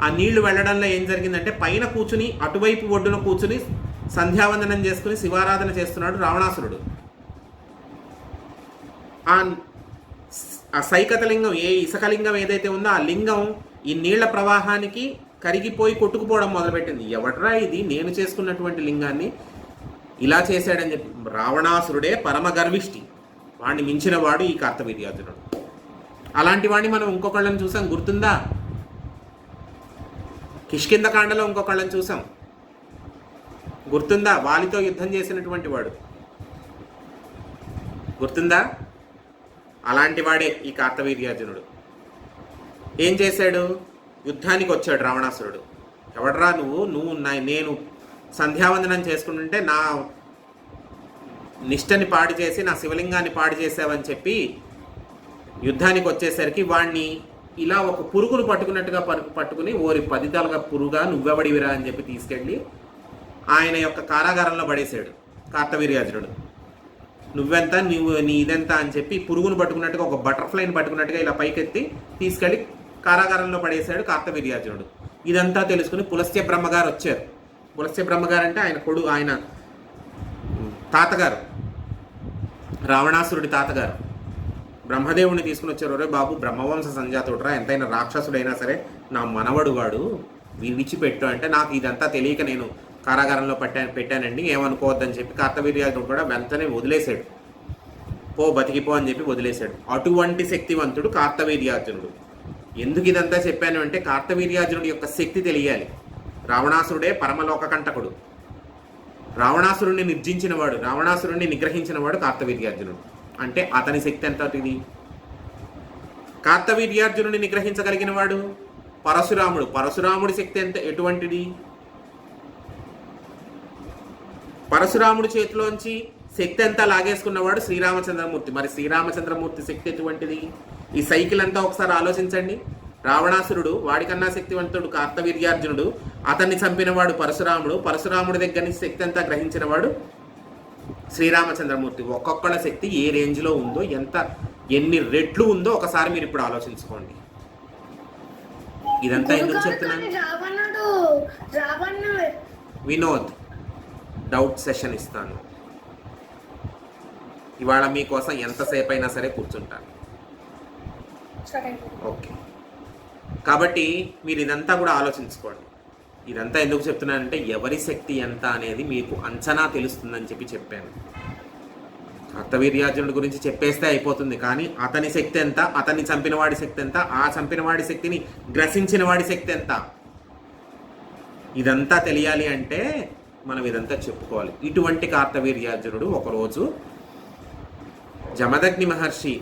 ఆ నీళ్లు వెళ్ళడంలో ఏం జరిగిందంటే పైన కూర్చుని అటువైపు ఒడ్డున కూర్చుని సంధ్యావందనం చేసుకుని శివారాధన చేస్తున్నాడు రావణాసురుడు. ఆ సైకతలింగం, ఏ ఇసకలింగం ఏదైతే ఉందో ఆ లింగం ఈ నీళ్ల ప్రవాహానికి కరిగిపోయి కొట్టుకుపోవడం మొదలుపెట్టింది. ఎవట్రా ఇది, నేను చేసుకున్నటువంటి లింగాన్ని ఇలా చేశాడని చెప్పి రావణాసురుడే పరమ గర్విష్టి, వాడిని మించిన వాడు ఈ కార్తవీర్యార్జునుడు. అలాంటి వాడిని మనం ఇంకొకళ్ళని చూసాం, గుర్తుందా? కిష్కింధకాండలో ఇంకొకళ్ళని చూసాం, గుర్తుందా? వాలితో యుద్ధం చేసినటువంటి వాడు, గుర్తుందా? అలాంటి వాడే ఈ కార్తవీర్యార్జునుడు. ఏం చేశాడు? యుద్ధానికి వచ్చాడు రావణాసురుడు. ఎవడరా నువ్వు నేను సంధ్యావందనం చేసుకుంటుంటే నా నిష్టని పాడు చేసి నా శివలింగాన్ని పాడు చేసావని చెప్పి యుద్ధానికి వచ్చేసరికి వాణ్ణి ఇలా ఒక పురుగును పట్టుకున్నట్టుగా పట్టుకుని ఓరి 10 తలగా పురుగా నువ్వెవడివిరా అని చెప్పి తీసుకెళ్ళి ఆయన యొక్క కారాగారంలో పడేశాడు కార్తవీర్యార్జునుడు. నువ్వెంత, నీ ఇదెంత అని చెప్పి పురుగును పట్టుకున్నట్టుగా, ఒక బటర్ఫ్లైని పట్టుకున్నట్టుగా ఇలా పైకెత్తి తీసుకెళ్ళి కారాగారంలో పడేశాడు కార్తవీర్యార్జునుడు. ఇదంతా తెలుసుకుని పులస్త్య బ్రహ్మగారు వచ్చారు. పులస్త్య బ్రహ్మగారు అంటే ఆయన తాతగారు, రావణాసురుడి తాతగారు. బ్రహ్మదేవుడిని తీసుకుని వచ్చారు. రే బాబు, బ్రహ్మవంశ సంజాతుడురా, ఎంతైనా రాక్షసుడైనా సరే నా మనవడు వాడు, విడిచిపెట్టు అంటే, నాకు ఇదంతా తెలియక నేను కారాగారంలో పెట్టానండి, ఏమనుకోవద్దని చెప్పి కార్తవీర్యార్జునుడు కూడా వెంటనే వదిలేశాడు. బతికిపో అని చెప్పి వదిలేశాడు. అటువంటి శక్తివంతుడు కార్తవీర్యార్జునుడు. ఎందుకు ఇదంతా చెప్పాను అంటే కార్తవీర్యార్జునుడి యొక్క శక్తి తెలియాలి. రావణాసురుడే పరమలోక కంటకుడు, రావణాసురుణ్ణి నిర్జించినవాడు, రావణాసురుణ్ణి నిగ్రహించినవాడు కార్తవీర్యార్జునుడు. అంటే అతని శక్తి ఎంతటిది? కార్తవీర్యార్జునుడిని నిగ్రహించగలిగిన వాడు పరశురాముడు. పరశురాముడి శక్తి ఎటువంటిది? పరశురాముడి చేతిలోంచి శక్తి అంతా లాగేసుకున్నవాడు శ్రీరామచంద్రమూర్తి. మరి శ్రీరామచంద్రమూర్తి శక్తి ఎటువంటిది? ఈ సైకిల్ అంతా ఒకసారి ఆలోచించండి. రావణాసురుడు, వాడికన్నా శక్తివంతుడు కార్తవీర్యార్జునుడు, అతన్ని చంపినవాడు పరశురాముడు, పరశురాముడి దగ్గర నుంచి శక్తి అంతా గ్రహించినవాడు శ్రీరామచంద్రమూర్తి. ఒక్కొక్కళ్ళ శక్తి ఏ రేంజ్లో ఉందో, ఎన్ని రెట్లు ఉందో ఒకసారి మీరు ఇప్పుడు ఆలోచించుకోండి. ఇదంతా ఎందుకు గురుగారు చెప్తున్నాను? కానీ రావణ వినోద్, డౌట్ సెషన్ ఇస్తాను. ఇవాళ మీకోసం ఎంతసేపు అయినా సరే కూర్చుంటాను. సరే. ఓకే, కాబట్టి మీరు ఇదంతా కూడా ఆలోచించుకోండి. ఇదంతా ఎందుకు చెప్తున్నానంటే ఎవరి శక్తి ఎంత అనేది మీకు అంచనా తెలుస్తుందని చెప్పాను. కార్తవీర్యార్జునుడి గురించి చెప్పేస్తే అయిపోతుంది, కానీ అతని శక్తి ఎంత, అతన్ని చంపిన వాడి శక్తి ఎంత, ఆ చంపిన వాడి శక్తిని గ్రసించిన వాడి శక్తి ఎంత, ఇదంతా తెలియాలి అంటే మనం ఇదంతా చెప్పుకోవాలి. ఇటువంటి కార్తవీర్యార్జునుడు ఒకరోజు జమదగ్ని మహర్షి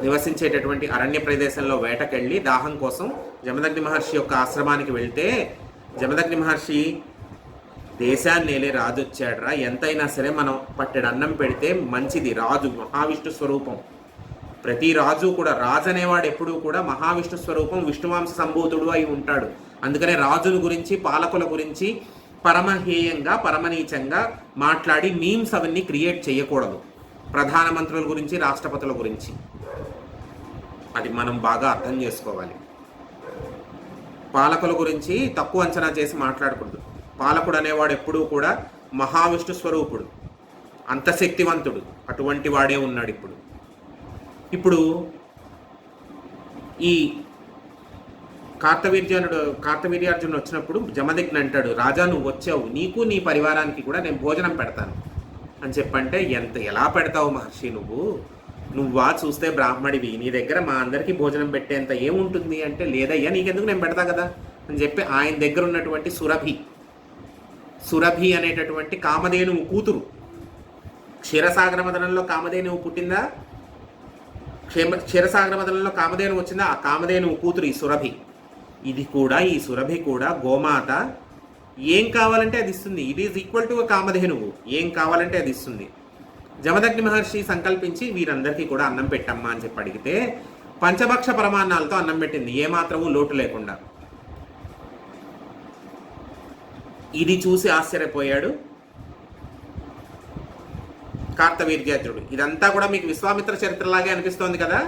నివసించేటటువంటి అరణ్య ప్రదేశంలో వేటకెళ్ళి దాహం కోసం జమదగ్ని మహర్షి యొక్క ఆశ్రమానికి వెళ్తే, జమదగ్ని మహర్షి దేశాన్ని నేలే రాజు వచ్చాడరా, ఎంతైనా సరే మనం పట్టెడు అన్నం పెడితే మంచిది. రాజు మహావిష్ణు స్వరూపం. ప్రతి రాజు కూడా, రాజు అనేవాడు ఎప్పుడూ కూడా మహావిష్ణు స్వరూపం, విష్ణువాంశ సంభూతుడు అయి ఉంటాడు. అందుకనే రాజుల గురించి, పాలకుల గురించి పరమహేయంగా, పరమనీచంగా మాట్లాడి మీమ్స్ అవన్నీ క్రియేట్ చేయకూడదు. ప్రధానమంత్రుల గురించి, రాష్ట్రపతుల గురించి అది మనం బాగా అర్థం చేసుకోవాలి. పాలకుల గురించి తక్కువ అంచనా చేసి మాట్లాడకూడదు. పాలకుడు అనేవాడు ఎప్పుడూ కూడా మహావిష్ణు స్వరూపుడు, అంత శక్తివంతుడు. అటువంటి వాడే ఉన్నాడు. ఇప్పుడు ఈ కార్తవీర్యార్జునుడు వచ్చినప్పుడు జమదగ్ని అంటాడు, రాజా నువ్వు వచ్చావు, నీకు నీ పరివారానికి కూడా నేను భోజనం పెడతాను అని చెప్పంటే, ఎలా పెడతావు మహర్షి, నువ్వా చూస్తే బ్రాహ్మడివి, నీ దగ్గర మా అందరికీ భోజనం పెట్టేంత ఏముంటుంది అంటే, లేదయ్యా నీకెందుకు, నేను పెడతా కదా అని చెప్పి ఆయన దగ్గర ఉన్నటువంటి సురభి అనేటటువంటి కామధేనువు కూతురు. క్షీరసాగర మదనంలో కామధేనువు పుట్టిందా? క్షీరసాగర మదనంలో కామధేనువు వచ్చిందా? ఆ కామధేనువు కూతురు ఈ సురభి. ఈ సురభి కూడా గోమాత. ఏం కావాలంటే అది ఇస్తుంది. ఇట్ ఈజ్ ఈక్వల్ టు కామధేనువు. ఏం కావాలంటే అది ఇస్తుంది. జమదగ్ని మహర్షి సంకల్పించి వీరందరికీ కూడా అన్నం పెట్టమ్మా అని చెప్పి అడిగితే పంచభక్ష పరమాన్నాలతో అన్నం పెట్టింది, ఏమాత్రము లోటు లేకుండా. ఇది చూసి ఆశ్చర్యపోయాడు కార్తవీర్యార్జునుడు. ఇదంతా కూడా మీకు విశ్వామిత్ర చరిత్రలాగే అనిపిస్తోంది కదా,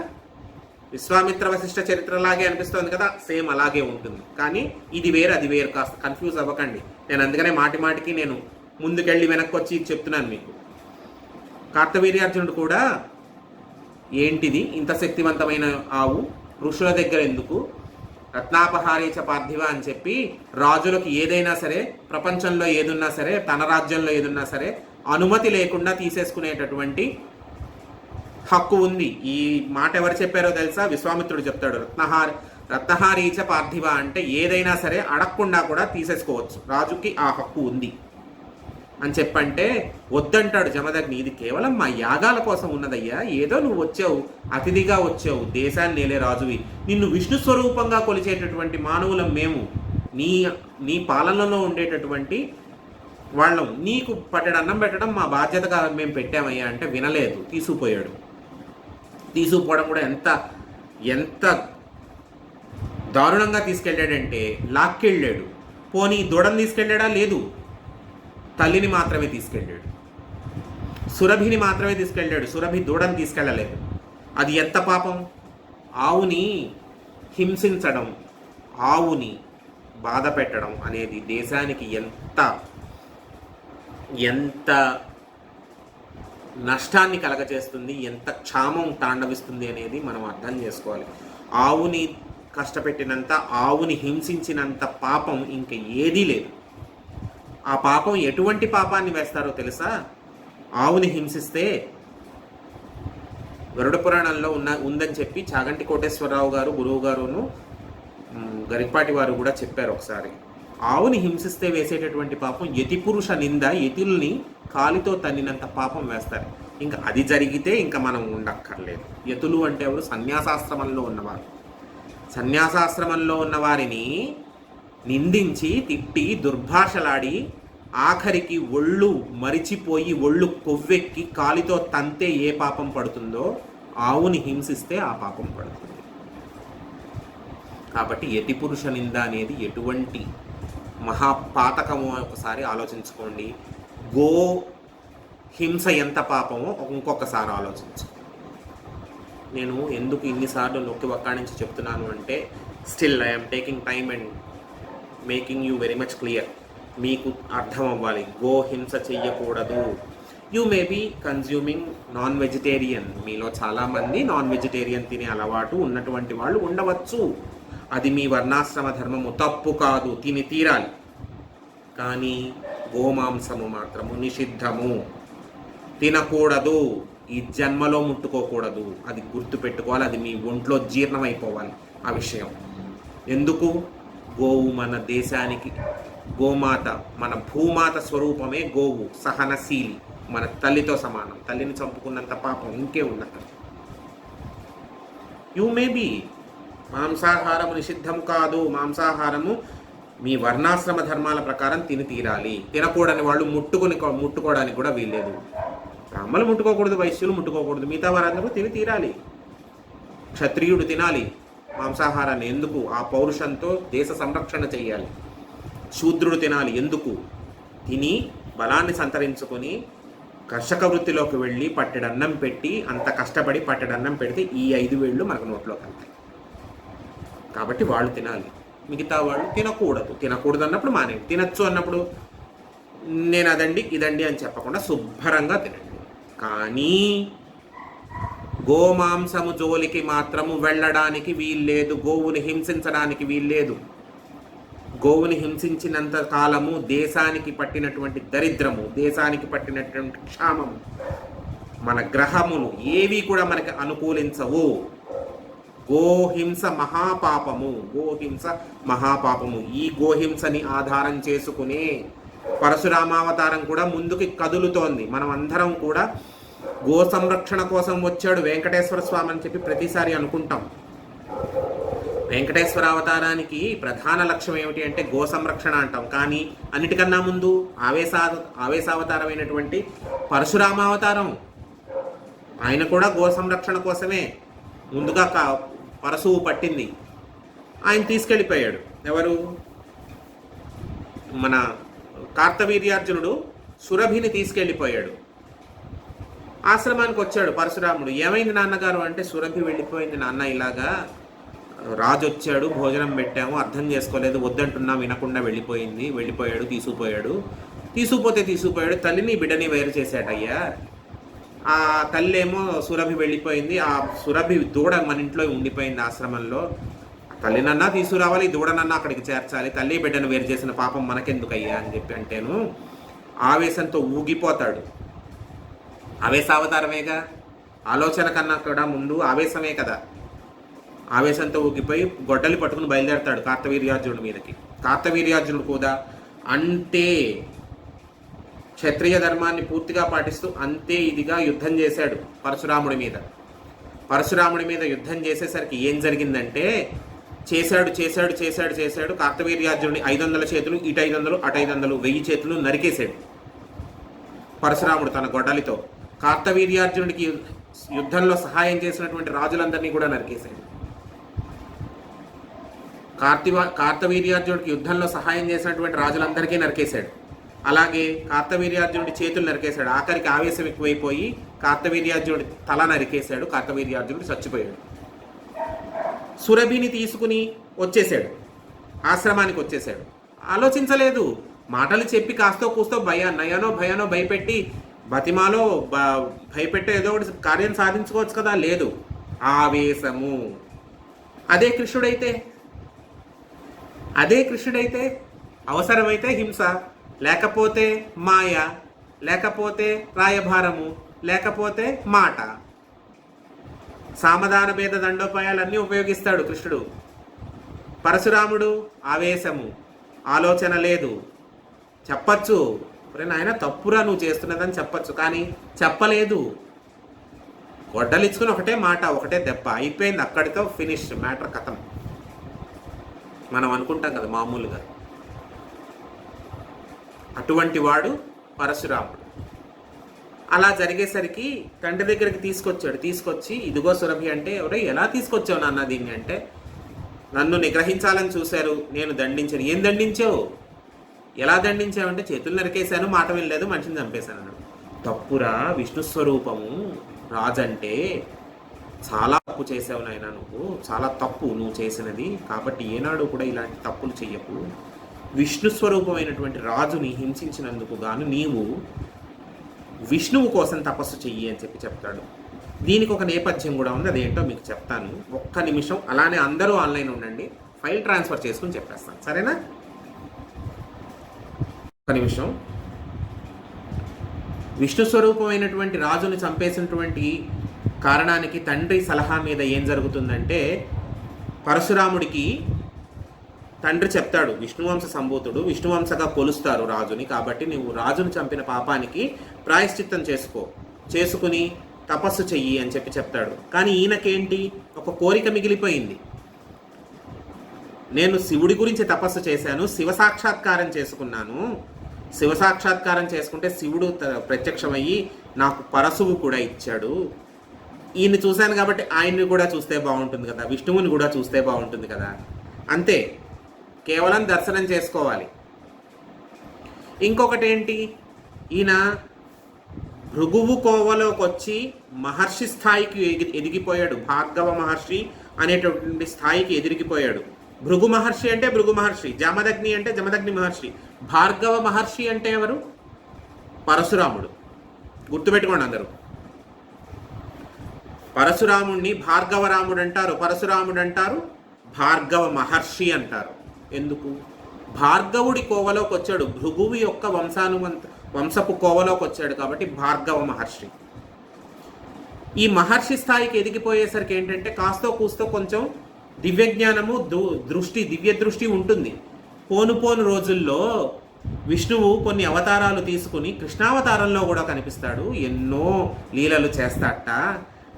విశ్వామిత్ర వశిష్ఠ చరిత్రలాగే అనిపిస్తోంది కదా, సేమ్ అలాగే ఉంటుంది. కానీ ఇది వేరు అది వేరు, కాస్త కన్ఫ్యూజ్ అవ్వకండి. నేను అందుకనే మాటికి నేను ముందుకెళ్ళి వెనక్కి వచ్చి చెప్తున్నాను మీకు. కార్తవీర్యార్జునుడు కూడా ఏంటిది ఇంత శక్తివంతమైన ఆవు, ఋషుల దగ్గర ఎందుకు, రత్నాపహారీచ పార్థివ అని చెప్పి రాజులకు ఏదైనా సరే, ప్రపంచంలో ఏదున్నా సరే, తన రాజ్యంలో ఏదున్నా సరే అనుమతి లేకుండా తీసేసుకునేటటువంటి హక్కు ఉంది. ఈ మాట ఎవరు చెప్పారో తెలుసా? విశ్వామిత్రుడు చెప్తాడు. రత్నహారీచ పార్థివ అంటే ఏదైనా సరే అడగకుండా కూడా తీసేసుకోవచ్చు, రాజుకి ఆ హక్కు ఉంది అని చెప్పంటే వద్దంటాడు జమదగ్ని. ఇది కేవలం మా యాగాల కోసం ఉన్నదయ్యా, ఏదో నువ్వు వచ్చావు, అతిథిగా వచ్చావు, దేశాన్ని నేలే రాజువి, నిన్ను విష్ణు స్వరూపంగా కొలిచేటటువంటి మానవులం మేము, నీ పాలనలో ఉండేటటువంటి వాళ్ళం, నీకు పట్టెడు అన్నం పెట్టడం మా బాధ్యతగా మేము పెట్టామయ్యా అంటే వినలేదు, తీసుకుపోయాడు. తీసుకుపోవడం కూడా ఎంత దారుణంగా తీసుకెళ్ళాడంటే లాక్కెళ్ళాడు. పోనీ దూడని తీసుకెళ్ళాడా? లేదు, తల్లిని మాత్రమే తీసుకెళ్ళాడు, సురభిని మాత్రమే తీసుకెళ్ళాడు. సురభి దూడని తీసుకెళ్ళలేదు. అది ఎంత పాపం! ఆవుని హింసించడం, ఆవుని బాధ పెట్టడం అనేది దేశానికి ఎంత నష్టాన్ని కలగజేస్తుంది, ఎంత క్షామం తాండవిస్తుంది అనేది మనం అర్థం చేసుకోవాలి. ఆవుని కష్టపెట్టినంత, ఆవుని హింసించినంత పాపం ఇంక ఏదీ లేదు. ఆ పాపం ఎటువంటి పాపాన్ని వేస్తారో తెలుసా? ఆవుని హింసిస్తే గరుడ పురాణంలో ఉందని చెప్పి చాగంటి కోటేశ్వరరావు గారు, గురువు గారును, గరికపాటి వారు కూడా చెప్పారు ఒకసారి. ఆవుని హింసిస్తే వేసేటటువంటి పాపం యతిపురుష నింద, యతుల్ని కాలితో తన్నినంత పాపం వేస్తారు. ఇంకా అది జరిగితే ఇంకా మనం ఉండక్కర్లేదు. యతులు అంటే ఎవరు? సన్యాసాశ్రమంలో ఉన్నవారు. సన్యాసాశ్రమంలో ఉన్న వారిని నిందించి, తిట్టి, దుర్భాషలాడి, ఆఖరికి ఒళ్ళు మరిచిపోయి, ఒళ్ళు కొవ్వెక్కి కాలితో తంతే ఏ పాపం పడుతుందో, ఆవుని హింసిస్తే ఆ పాపం పడుతుంది. కాబట్టి యతిపురుష నింద అనేది ఎటువంటి మహాపాతకమో ఒకసారి ఆలోచించుకోండి. గో హింస ఎంత పాపమో ఇంకొకసారి ఆలోచించు. నేను ఎందుకు ఇన్నిసార్లు నొక్కి వక్కాణించి చెప్తున్నాను అంటే, still I'm taking time and making you very much clear. మీకు అర్థం అవ్వాలి, గోహింస చెయ్యకూడదు. You may be consuming non vegetarian, మీలో చాలామంది నాన్ వెజిటేరియన్ తినే అలవాటు ఉన్నటువంటి వాళ్ళు ఉండవచ్చు. అది మీ వర్ణాశ్రమ ధర్మము, తప్పు కాదు, తిని తీరాలి. కానీ గోమాంసము మాత్రము నిషిద్ధము, తినకూడదు, ఈ జన్మలో ముట్టుకోకూడదు. అది గుర్తుపెట్టుకోవాలి, అది మీ ఒంట్లో జీర్ణమైపోవాలి ఆ విషయం. ఎందుకు? గోవు మన దేశానికి, గోమాత మన భూమాత స్వరూపమే గోవు, సహనశీలి, మన తల్లితో సమానం. తల్లిని చంపుకున్నంత పాపం ఇంకే ఉన్నత. యు మే బీ మాంసాహారము నిషిద్ధం కాదు, మాంసాహారము మీ వర్ణాశ్రమ ధర్మాల ప్రకారం తిని తీరాలి. తినకూడని వాళ్ళు ముట్టుకోవడానికి కూడా వీల్లేదు. బ్రాహ్మణులు ముట్టుకోకూడదు, వైశ్యులు ముట్టుకోకూడదు, మిగతా వారందరూ తిని తీరాలి. క్షత్రియుడు తినాలి మాంసాహారాన్ని, ఎందుకు? ఆ పౌరుషంతో దేశ సంరక్షణ చెయ్యాలి. శూద్రుడు తినాలి, ఎందుకు? తిని బలాన్ని సంతరించుకొని కర్షక వృత్తిలోకి వెళ్ళి పట్టెడన్నం పెట్టి, అంత కష్టపడి పట్టెడన్నం పెడితే ఈ 5 వేళ్ళు మనకు నోట్లోకి వెళ్తాయి. కాబట్టి వాళ్ళు తినాలి, మిగతా వాళ్ళు తినకూడదు. తినకూడదు అన్నప్పుడు మానేయండి, తినచ్చు అన్నప్పుడు నేను అదండి ఇదండి అని చెప్పకుండా శుభ్రంగా తినండి. కానీ గోమాంసము జోలికి మాత్రము వెళ్ళడానికి వీల్లేదు, గోవుని హింసించడానికి వీల్లేదు. గోవుని హింసించినంత కాలము దేశానికి పట్టినటువంటి దరిద్రము, దేశానికి పట్టినటువంటి క్షామము, మన గ్రహములు ఏవి కూడా మనకి అనుకూలించవు. గోహింస మహాపాపము, గోహింస మహాపాపము. ఈ గోహింసని ఆధారం చేసుకునే పరశురామావతారం కూడా ముందుకి కదులుతోంది. మనం అందరం కూడా గో సంరక్షణ కోసం వచ్చాడు వెంకటేశ్వర స్వామి అని చెప్పి ప్రతిసారి అనుకుంటాం. వెంకటేశ్వర అవతారానికి ప్రధాన లక్ష్యం ఏమిటి అంటే గో సంరక్షణ అంటాం. కానీ అన్నిటికన్నా ముందు ఆవేశావతారమైనటువంటి పరశురామావతారం, ఆయన కూడా గో సంరక్షణ కోసమే ముందుగా పరశువు పట్టింది. ఆయన తీసుకెళ్ళిపోయాడు. ఎవరు? మన కార్తవీర్యార్జునుడు సురభిని తీసుకెళ్ళిపోయాడు. ఆశ్రమానికి వచ్చాడు పరశురాముడు. ఏమైంది నాన్నగారు అంటే, సురభి వెళ్ళిపోయింది నాన్న, ఇలాగా రాజు వచ్చాడు, భోజనం పెట్టాము, అర్థం చేసుకోలేదు, వద్దంటున్నా వినకుండా వెళ్ళిపోయాడు, తీసుకుపోయాడు. తల్లిని బిడ్డని వేరు చేశాడయ్యా. ఆ తల్లి ఏమో సురభి వెళ్ళిపోయింది, ఆ సురభి దూడ మన ఇంట్లో ఉండిపోయింది ఆశ్రమంలో. తల్లినన్నా తీసుకురావాలి, దూడనన్నా అక్కడికి చేర్చాలి, తల్లి బిడ్డను వేరు చేసిన పాపం మనకెందుకయ్యా అని చెప్పి అంటేను ఆవేశంతో ఊగిపోతాడు. ఆవేశావతారమేగా, ఆలోచన కన్నా కూడా ముందు ఆవేశమే కదా. ఆవేశంతో ఊగిపోయి గొడ్డలి పట్టుకుని బయలుదేరతాడు కార్తవీర్యార్జునుడి మీదకి. కార్తవీర్యార్జునుడు కూడా అంతే క్షత్రియ ధర్మాన్ని పూర్తిగా పాటిస్తూ అంతే ఇదిగా యుద్ధం చేశాడు పరశురాముడి మీద. పరశురాముడి మీద యుద్ధం చేసేసరికి ఏం జరిగిందంటే, చేశాడు కార్తవీర్యార్జునుడి 500 చేతులు, ఇటు 500 అటు 500 1000 చేతులు నరికేశాడు పరశురాముడు తన గొడ్డలితో. కార్తవీర్యార్జునుడికి యుద్ధంలో సహాయం చేసినటువంటి రాజులందరినీ కూడా నరికేశాడు. కార్తవీర్యార్జునుడికి యుద్ధంలో సహాయం చేసినటువంటి రాజులందరికీ నరికేశాడు. అలాగే కార్తవీర్యార్జునుడి చేతులు నరికేశాడు. ఆఖరికి ఆవేశం ఎక్కువైపోయి కార్తవీర్యార్జునుడి తల నరికేశాడు. కార్తవీర్యార్జునుడు చచ్చిపోయాడు. సురభిని తీసుకుని వచ్చేసాడు, ఆశ్రమానికి వచ్చేసాడు. ఆలోచించలేదు, మాటలు చెప్పి కాస్తో కూస్తో నయనో భయానో భయపెట్టి బతిమాలో భయపెట్టే ఏదో ఒకటి కార్యం సాధించుకోవచ్చు కదా. లేదు, ఆవేశము. అదే కృష్ణుడైతే అవసరమైతే హింస, లేకపోతే మాయ, లేకపోతే రాయభారము, లేకపోతే మాట, సామధాన భేద దండోపాయాలన్నీ ఉపయోగిస్తాడు కృష్ణుడు. పరశురాముడు ఆవేశము, ఆలోచన లేదు. చెప్పచ్చు, నాయన తప్పురా నువ్వు చేస్తున్నదని చెప్పచ్చు, కానీ చెప్పలేదు. గొడ్డలిచ్చుకుని ఒకటే మాట, ఒకటే దెబ్బ, అయిపోయింది, అక్కడితో ఫినిష్ మ్యాటర్, కథం. మనం అనుకుంటాం కదా మామూలుగా. అటువంటి వాడు పరశురాముడు. అలా జరిగేసరికి తండ్రి దగ్గరికి తీసుకొచ్చి ఇదిగో సురభి అంటే, ఎవరో ఎలా తీసుకొచ్చావు నాన్న దీన్ని అంటే, నన్ను నిగ్రహించాలని చూశారు, నేను దండించాను. ఏం దండించావు? ఎలా దండించావంటే, చేతులు నరికేశాను, మాట వినలేదు, మనిషిని చంపేశాను అన్నాడు. తప్పురా, విష్ణు స్వరూపము రాజంటే. చాలా తప్పు చేసావు నాయన, నువ్వు చాలా తప్పు నువ్వు చేసినది, కాబట్టి ఏనాడు కూడా ఇలాంటి తప్పులు చెయ్యకు. విష్ణు స్వరూపమైనటువంటి రాజుని హింసించినందుకు గాను నీవు విష్ణువు కోసం తపస్సు చెయ్యి అని చెప్తాడు. దీనికి ఒక నేపథ్యం కూడా ఉంది, అదేంటో మీకు చెప్తాను. ఒక్క నిమిషం అలానే అందరూ ఆన్లైన్ ఉండండి, ఫైల్ ట్రాన్స్ఫర్ చేసుకుని చెప్పేస్తాను, సరేనా? ఒక్క నిమిషం. విష్ణు స్వరూపమైనటువంటి రాజుని చంపేసినటువంటి కారణానికి తండ్రి సలహా మీద ఏం జరుగుతుందంటే, పరశురాముడికి తండ్రి చెప్తాడు, విష్ణువంశ సంభూతుడు, విష్ణువంశగా కొలుస్తారు రాజుని, కాబట్టి నువ్వు రాజును చంపిన పాపానికి ప్రాయశ్చిత్తం చేసుకుని తపస్సు చెయ్యి అని చెప్తాడు. కానీ ఈయనకేంటి, ఒక కోరిక మిగిలిపోయింది. నేను శివుడి గురించి తపస్సు చేశాను, శివ సాక్షాత్కారం చేసుకున్నాను, శివ సాక్షాత్కారం చేసుకుంటే శివుడు ప్రత్యక్షమయ్యి నాకు పరశువు కూడా ఇచ్చాడు, ఈయన్ని చూశాను కాబట్టి ఆయన్ని కూడా చూస్తే బాగుంటుంది కదా, విష్ణువుని కూడా చూస్తే బాగుంటుంది కదా, అంతే, కేవలం దర్శనం చేసుకోవాలి. ఇంకొకటి ఏంటి, ఈయన భృగువు కోవలోకి వచ్చి మహర్షి స్థాయికి ఎదిగిపోయాడు, భార్గవ మహర్షి అనేటువంటి స్థాయికి ఎదిగిపోయాడు. భృగు మహర్షి అంటే భృగు మహర్షి, జమదగ్ని అంటే జమదగ్ని మహర్షి, భార్గవ మహర్షి అంటే ఎవరు? పరశురాముడు. గుర్తుపెట్టుకోండి అందరూ, పరశురాముడిని భార్గవరాముడు అంటారు, పరశురాముడు అంటారు, భార్గవ మహర్షి అంటారు. ఎందుకు? భార్గవుడి కోవలోకి వచ్చాడు, భృగువు యొక్క వంశపు కోవలోకి వచ్చాడు కాబట్టి భార్గవ మహర్షి. ఈ మహర్షి స్థాయికి ఎదిగిపోయేసరికి ఏంటంటే కాస్తో కూస్తో కొంచెం దివ్యజ్ఞానము దివ్య దృష్టి ఉంటుంది. పోను రోజుల్లో విష్ణువు కొన్ని అవతారాలు తీసుకుని కృష్ణావతారంలో కూడా కనిపిస్తాడు, ఎన్నో లీలలు చేస్తాట.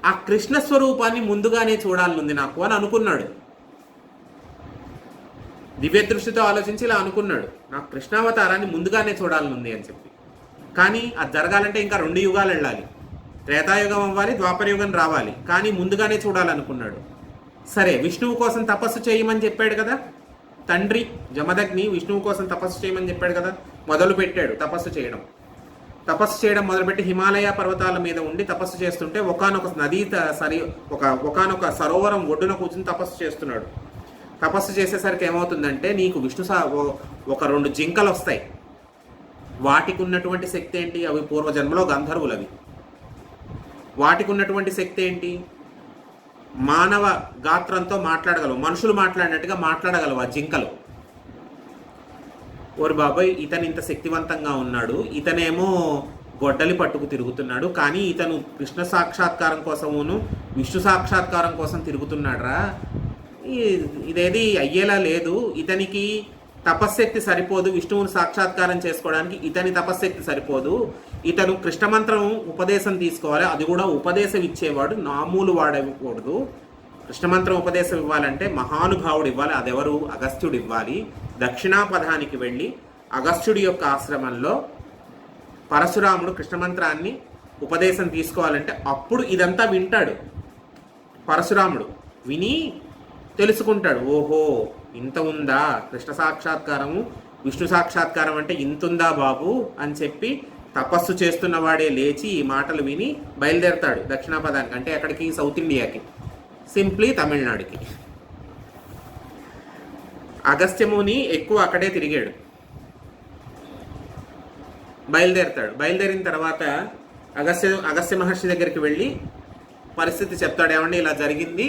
ఆ కృష్ణ స్వరూపాన్ని ముందుగానే చూడాలనుంది నాకు అని అనుకున్నాడు. దివ్య దృష్టితో ఆలోచించి ఇలా అనుకున్నాడు, నాకు కృష్ణావతారాన్ని ముందుగానే చూడాలనుంది అని చెప్పి. కానీ అది జరగాలంటే ఇంకా 2 యుగాలు వెళ్ళాలి, త్రేతాయుగం అవ్వాలి, ద్వాపరయుగం రావాలి, కానీ ముందుగానే చూడాలనుకున్నాడు. సరే, విష్ణువు కోసం తపస్సు చేయమని చెప్పాడు కదా తండ్రి, జమదగ్ని విష్ణువు కోసం తపస్సు చేయమని చెప్పాడు కదా, మొదలు పెట్టాడు తపస్సు చేయడం మొదలుపెట్టి హిమాలయ పర్వతాల మీద ఉండి తపస్సు చేస్తుంటే ఒకానొక నదీ ఒకానొక సరోవరం ఒడ్డున కూర్చుని తపస్సు చేస్తున్నాడు. తపస్సు చేసేసరికి ఏమవుతుందంటే, నీకు ఒక 2 జింకలు వస్తాయి. వాటికి ఉన్నటువంటి శక్తి ఏంటి? అవి పూర్వజన్మలో గంధర్వులు. అవి వాటికి ఉన్నటువంటి శక్తి ఏంటి? మానవ గాత్రంతో మాట్లాడగలవు, మనుషులు మాట్లాడినట్టుగా మాట్లాడగలవు ఆ జింకలు. ఓరి బాబాయ్, ఇతను ఇంత శక్తివంతంగా ఉన్నాడు, ఇతనేమో గొడ్డలి పట్టుకు తిరుగుతున్నాడు, కానీ ఇతను కృష్ణ సాక్షాత్కారం కోసమును విష్ణు సాక్షాత్కారం కోసం తిరుగుతున్నాడురా, ఇదేది అయ్యేలా లేదు, ఇతనికి తపశ్శక్తి సరిపోదు, విష్ణువుని సాక్షాత్కారం చేసుకోవడానికి ఇతని తపశ్శక్తి సరిపోదు, ఇతను కృష్ణమంత్రం ఉపదేశం తీసుకోవాలి, అది కూడా ఉపదేశం ఇచ్చేవాడు మామూలు వాడకూడదు. కృష్ణమంత్రం ఉపదేశం ఇవ్వాలంటే మహానుభావుడు ఇవ్వాలి, అదెవరు? అగస్త్యుడు ఇవ్వాలి. దక్షిణాపథానికి వెళ్ళి అగస్త్యుడి యొక్క ఆశ్రమంలో పరశురాముడు కృష్ణమంత్రాన్ని ఉపదేశం తీసుకోవాలంటే అప్పుడు ఇదంతా వింటాడు పరశురాముడు. విని తెలుసుకుంటాడు, ఓహో ఇంత ఉందా కృష్ణ సాక్షాత్కారము, విష్ణు సాక్షాత్కారం అంటే ఇంతుందా బాబు అని చెప్పి తపస్సు చేస్తున్నవాడే లేచి ఈ మాటలు విని బయలుదేరతాడు దక్షిణాపథానికి. అంటే ఎక్కడికి? సౌత్ ఇండియాకి, సింప్లీ తమిళనాడుకి. అగస్త్యముని ఎక్కువ అక్కడే తిరిగాడు. బయలుదేరిన తర్వాత అగస్త్య మహర్షి దగ్గరికి వెళ్ళి పరిస్థితి చెప్తాడు. ఏమండి ఇలా జరిగింది,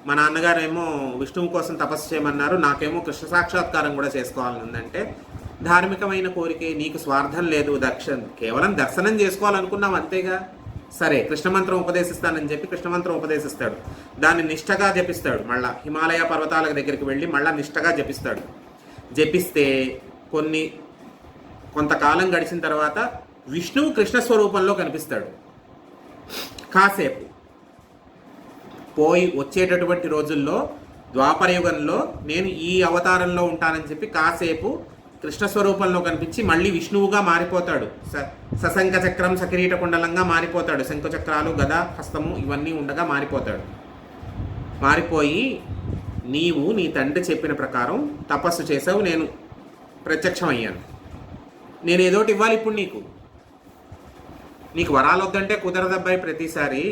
మా నాన్నగారేమో విష్ణువు కోసం తపస్సు చేయమన్నారు, నాకేమో కృష్ణ సాక్షాత్కారం కూడా చేసుకోవాలని ఉందంటే, ధార్మికమైన కోరికే, నీకు స్వార్థం లేదు, కేవలం దర్శనం చేసుకోవాలనుకున్నావు అంతేగా, సరే కృష్ణమంత్రం ఉపదేశిస్తానని చెప్పి కృష్ణమంత్రం ఉపదేశిస్తాడు. దాన్ని నిష్టగా జపిస్తాడు. మళ్ళా హిమాలయ పర్వతాల దగ్గరికి వెళ్ళి మళ్ళా నిష్టగా జపిస్తాడు. జపిస్తే కొంతకాలం గడిచిన తర్వాత విష్ణువు కృష్ణ స్వరూపంలో కనిపిస్తాడు. కాసేపు వచ్చేటటువంటి రోజుల్లో ద్వాపరయుగంలో నేను ఈ అవతారంలో ఉంటానని చెప్పి కాసేపు కృష్ణ స్వరూపంలో కనిపించి మళ్ళీ విష్ణువుగా మారిపోతాడు. సశంఖ చక్రం సకిరీట కుండలంగా మారిపోతాడు. శంఖచక్రాలు, గద, హస్తము ఇవన్నీ ఉండగా మారిపోతాడు. మారిపోయి, నీవు నీ తండ్రి చెప్పిన ప్రకారం తపస్సు చేసావు, నేను ప్రత్యక్షమయ్యాను, నేను ఏదోటి ఇవ్వాలి ఇప్పుడు నీకు వరాలు వద్దంటే కుదరదబ్బాయి. ప్రతిసారి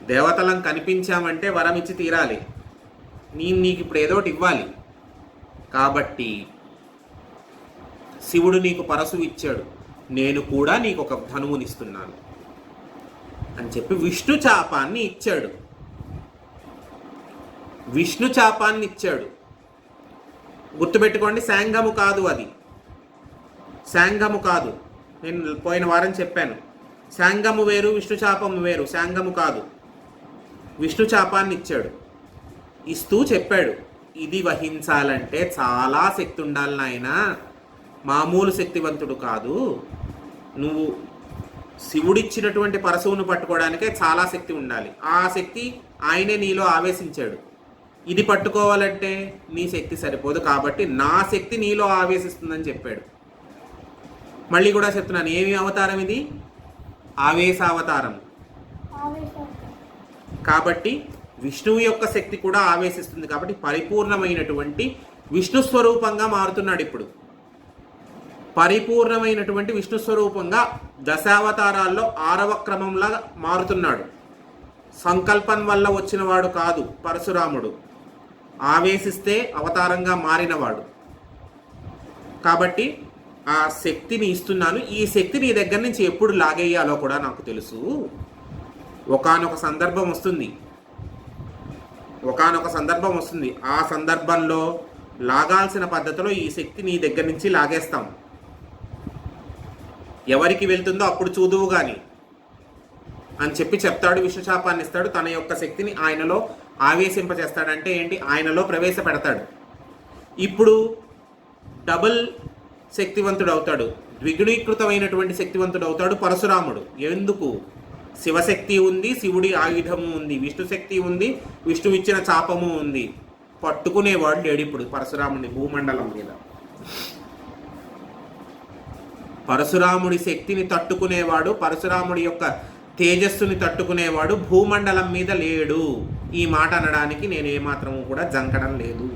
దేవతలం కనిపించామంటే వరం ఇచ్చి తీరాలి. నేను నీకు ఇప్పుడు ఏదో ఒకటి ఇవ్వాలి. కాబట్టి శివుడు నీకు పరశు ఇచ్చాడు, నేను కూడా నీకు ఒక ధనువునిస్తున్నాను అని చెప్పి విష్ణు చాపాన్ని ఇచ్చాడు. విష్ణు చాపాన్ని ఇచ్చాడు. గుర్తుపెట్టుకోండి, శాంగము కాదు అది. శాంగము కాదు. నేను పోయిన వారం చెప్పాను, శాంగము వేరు, విష్ణు చాపము వేరు. శాంగము కాదు, విష్ణు చాపాన్ని ఇచ్చాడు. ఇస్తూ చెప్పాడు, ఇది వహించాలంటే చాలా శక్తి ఉండాలి నాయన, మామూలు శక్తివంతుడు కాదు. నువ్వు శివుడిచ్చినటువంటి పరశువును పట్టుకోవడానికే చాలా శక్తి ఉండాలి. ఆ శక్తి ఆయనే నీలో ఆవేశించాడు. ఇది పట్టుకోవాలంటే నీ శక్తి సరిపోదు, కాబట్టి నా శక్తి నీలో ఆవేశిస్తుందని చెప్పాడు. మళ్ళీ కూడా చెప్తున్నాను, ఏమి అవతారం ఇది? ఆవేశావతారం. కాబట్టి విష్ణువు యొక్క శక్తి కూడా ఆవేశిస్తుంది. కాబట్టి పరిపూర్ణమైనటువంటి విష్ణు స్వరూపంగా మారుతున్నాడు. ఇప్పుడు పరిపూర్ణమైనటువంటి విష్ణు స్వరూపంగా దశావతారాల్లో 6వ క్రమంలా మారుతున్నాడు. సంకల్పం వల్ల వచ్చినవాడు కాదు పరశురాముడు, ఆవేశిస్తే అవతారంగా మారినవాడు. కాబట్టి ఆ శక్తిని ఇస్తున్నాను. ఈ శక్తి నీ దగ్గర నుంచి ఎప్పుడు లాగేయాలో కూడా నాకు తెలుసు. ఒకానొక సందర్భం వస్తుంది, ఆ సందర్భంలో లాగాల్సిన పద్ధతిలో ఈ శక్తి నీ దగ్గర నుంచి లాగేస్తాం. ఎవరికి వెళ్తుందో అప్పుడు చూదువు గాని అని చెప్పి చెప్తాడు. విష్ణుశాపాన్ని ఇస్తాడు. తన యొక్క శక్తిని ఆయనలో ఆవేశింపజేస్తాడంటే ఏంటి? ఆయనలో ప్రవేశపెడతాడు. ఇప్పుడు డబుల్ శక్తివంతుడు అవుతాడు, ద్విగుణీకృతమైనటువంటి శక్తివంతుడు అవుతాడు పరశురాముడు. ఎందుకు? శివశక్తి ఉంది, శివుడి ఆయుధము ఉంది, విష్ణు శక్తి ఉంది, విష్ణువు ఇచ్చిన చాపము ఉంది. పట్టుకునేవాడు లేడు ఇప్పుడు పరశురాముడిని భూమండలం మీద. పరశురాముడి శక్తిని తట్టుకునేవాడు, పరశురాముడి యొక్క తేజస్సుని తట్టుకునేవాడు భూమండలం మీద లేడు. ఈ మాట అనడానికి నేను ఏమాత్రము కూడా జంకడం లేదు.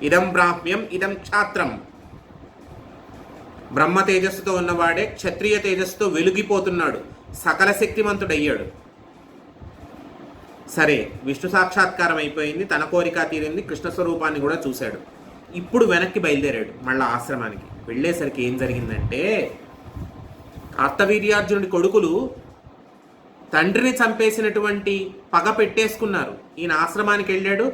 ఇదం బ్రాహ్మ్యం ఇదం క్షాత్రం. బ్రహ్మ తేజస్సుతో ఉన్నవాడే క్షత్రియ తేజస్సుతో వెలుగిపోతున్నాడు, సకల శక్తివంతుడయ్యాడు. సరే, విష్ణు సాక్షాత్కారం అయిపోయింది, తన కోరిక తీరింది, కృష్ణ స్వరూపాన్ని కూడా చూశాడు. ఇప్పుడు వెనక్కి బయలుదేరాడు మళ్ళా ఆశ్రమానికి. వెళ్ళేసరికి ఏం జరిగిందంటే, కార్తవీర్యార్జునుడి కొడుకులు తండ్రిని చంపేసినటువంటి పగ పెట్టేసుకున్నారు. ఈయన ఆశ్రమానికి వెళ్ళాడు,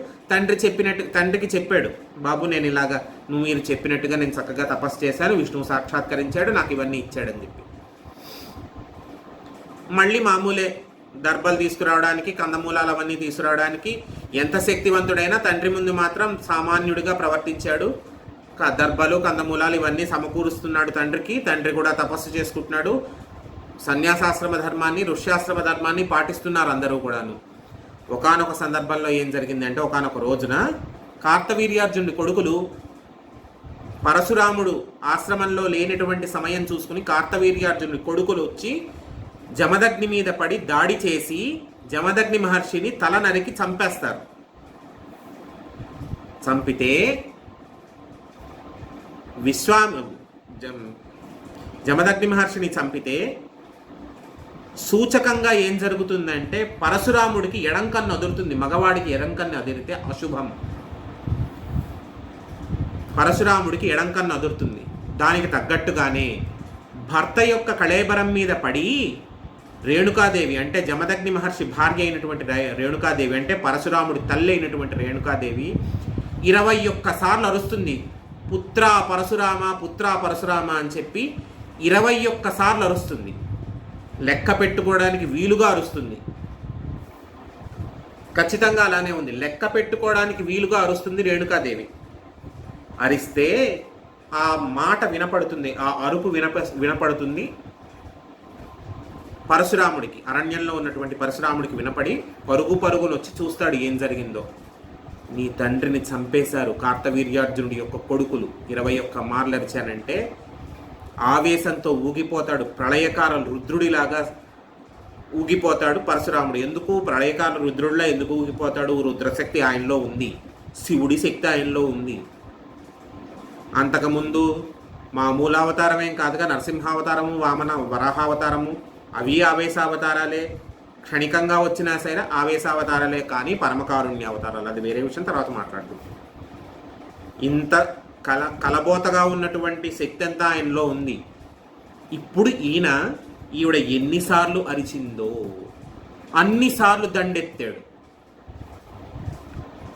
తండ్రికి చెప్పాడు, బాబు నేను ఇలాగా మీరు చెప్పినట్టుగా నేను చక్కగా తపస్సు చేశాను, విష్ణువు సాక్షాత్కరించాడు, నాకు ఇవన్నీ ఇచ్చాడని చెప్పి. మళ్ళీ మామూలే, దర్భలు తీసుకురావడానికి, కందమూలాలు అవన్నీ తీసుకురావడానికి ఎంత శక్తివంతుడైనా తండ్రి ముందు మాత్రం సామాన్యుడిగా ప్రవర్తించాడు. దర్భలు కందమూలాలు ఇవన్నీ సమకూరుస్తున్నాడు తండ్రికి. తండ్రి కూడా తపస్సు చేసుకుంటున్నాడు. సన్యాసాశ్రమ ధర్మాన్ని, ఋష్యాశ్రమ ధర్మాన్ని పాటిస్తున్నారు అందరూ కూడాను. ఒకానొక సందర్భంలో ఏం జరిగిందంటే, ఒకానొక రోజున కార్తవీర్యార్జునుడి కొడుకులు పరశురాముడు ఆశ్రమంలో లేనటువంటి సమయం చూసుకుని కార్తవీర్యార్జునుడి కొడుకులు వచ్చి జమదగ్ని మీద పడి దాడి చేసి జమదగ్ని మహర్షిని తల నరికి చంపేస్తారు. చంపితే జమదగ్ని మహర్షిని చంపితే సూచకంగా ఏం జరుగుతుందంటే, పరశురాముడికి ఎడంకన్ను అదురుతుంది. మగవాడికి ఎడంకన్ను అదిరితే అశుభం. పరశురాముడికి ఎడంకన్ను అదురుతుంది. దానికి తగ్గట్టుగానే భర్త యొక్క కళేబరం మీద పడి రేణుకాదేవి, అంటే జమదగ్ని మహర్షి భార్య అయినటువంటి రేణుకాదేవి, అంటే పరశురాముడి తల్లి అయినటువంటి రేణుకాదేవి 21 సార్లు అరుస్తుంది. పుత్ర పరశురామ, పుత్ర పరశురామ అని చెప్పి 21 సార్లు అరుస్తుంది. లెక్క పెట్టుకోవడానికి వీలుగా అరుస్తుంది. ఖచ్చితంగా అలానే ఉంది. లెక్క పెట్టుకోవడానికి వీలుగా అరుస్తుంది రేణుకాదేవి. అరిస్తే ఆ మాట వినపడుతుంది, ఆ అరుపు వినపడుతుంది పరశురాముడికి. అరణ్యంలో ఉన్నటువంటి పరశురాముడికి వినపడి పరుగును వచ్చి చూస్తాడు ఏం జరిగిందో. నీ తండ్రిని చంపేశారు కార్తవీర్యార్జునుడి యొక్క కొడుకులు. 21 మార్లు అరిచానంటే ఆవేశంతో ఊగిపోతాడు. ప్రళయకార రుద్రుడిలాగా ఊగిపోతాడు పరశురాముడు. ఎందుకు ప్రళయకార రుద్రుడిలా ఎందుకు ఊగిపోతాడు? రుద్రశక్తి ఆయనలో ఉంది, శివుడి శక్తి ఆయనలో ఉంది. అంతకుముందు మామూలావతారమేం కాదుగా, నరసింహావతారము, వరాహావతారము అవి ఆవేశావతారాలే. క్షణికంగా వచ్చినా సరే ఆవేశావతారాలే కానీ పరమకారుణ్య అవతారాలు, అది వేరే విషయం, తర్వాత మాట్లాడుకుంటాం. ఇంత కలబోతగా ఉన్నటువంటి శక్తి అంతా ఆయనలో ఉంది. ఇప్పుడు ఈవిడ ఎన్నిసార్లు అరిచిందో అన్నిసార్లు దండెత్తాడు,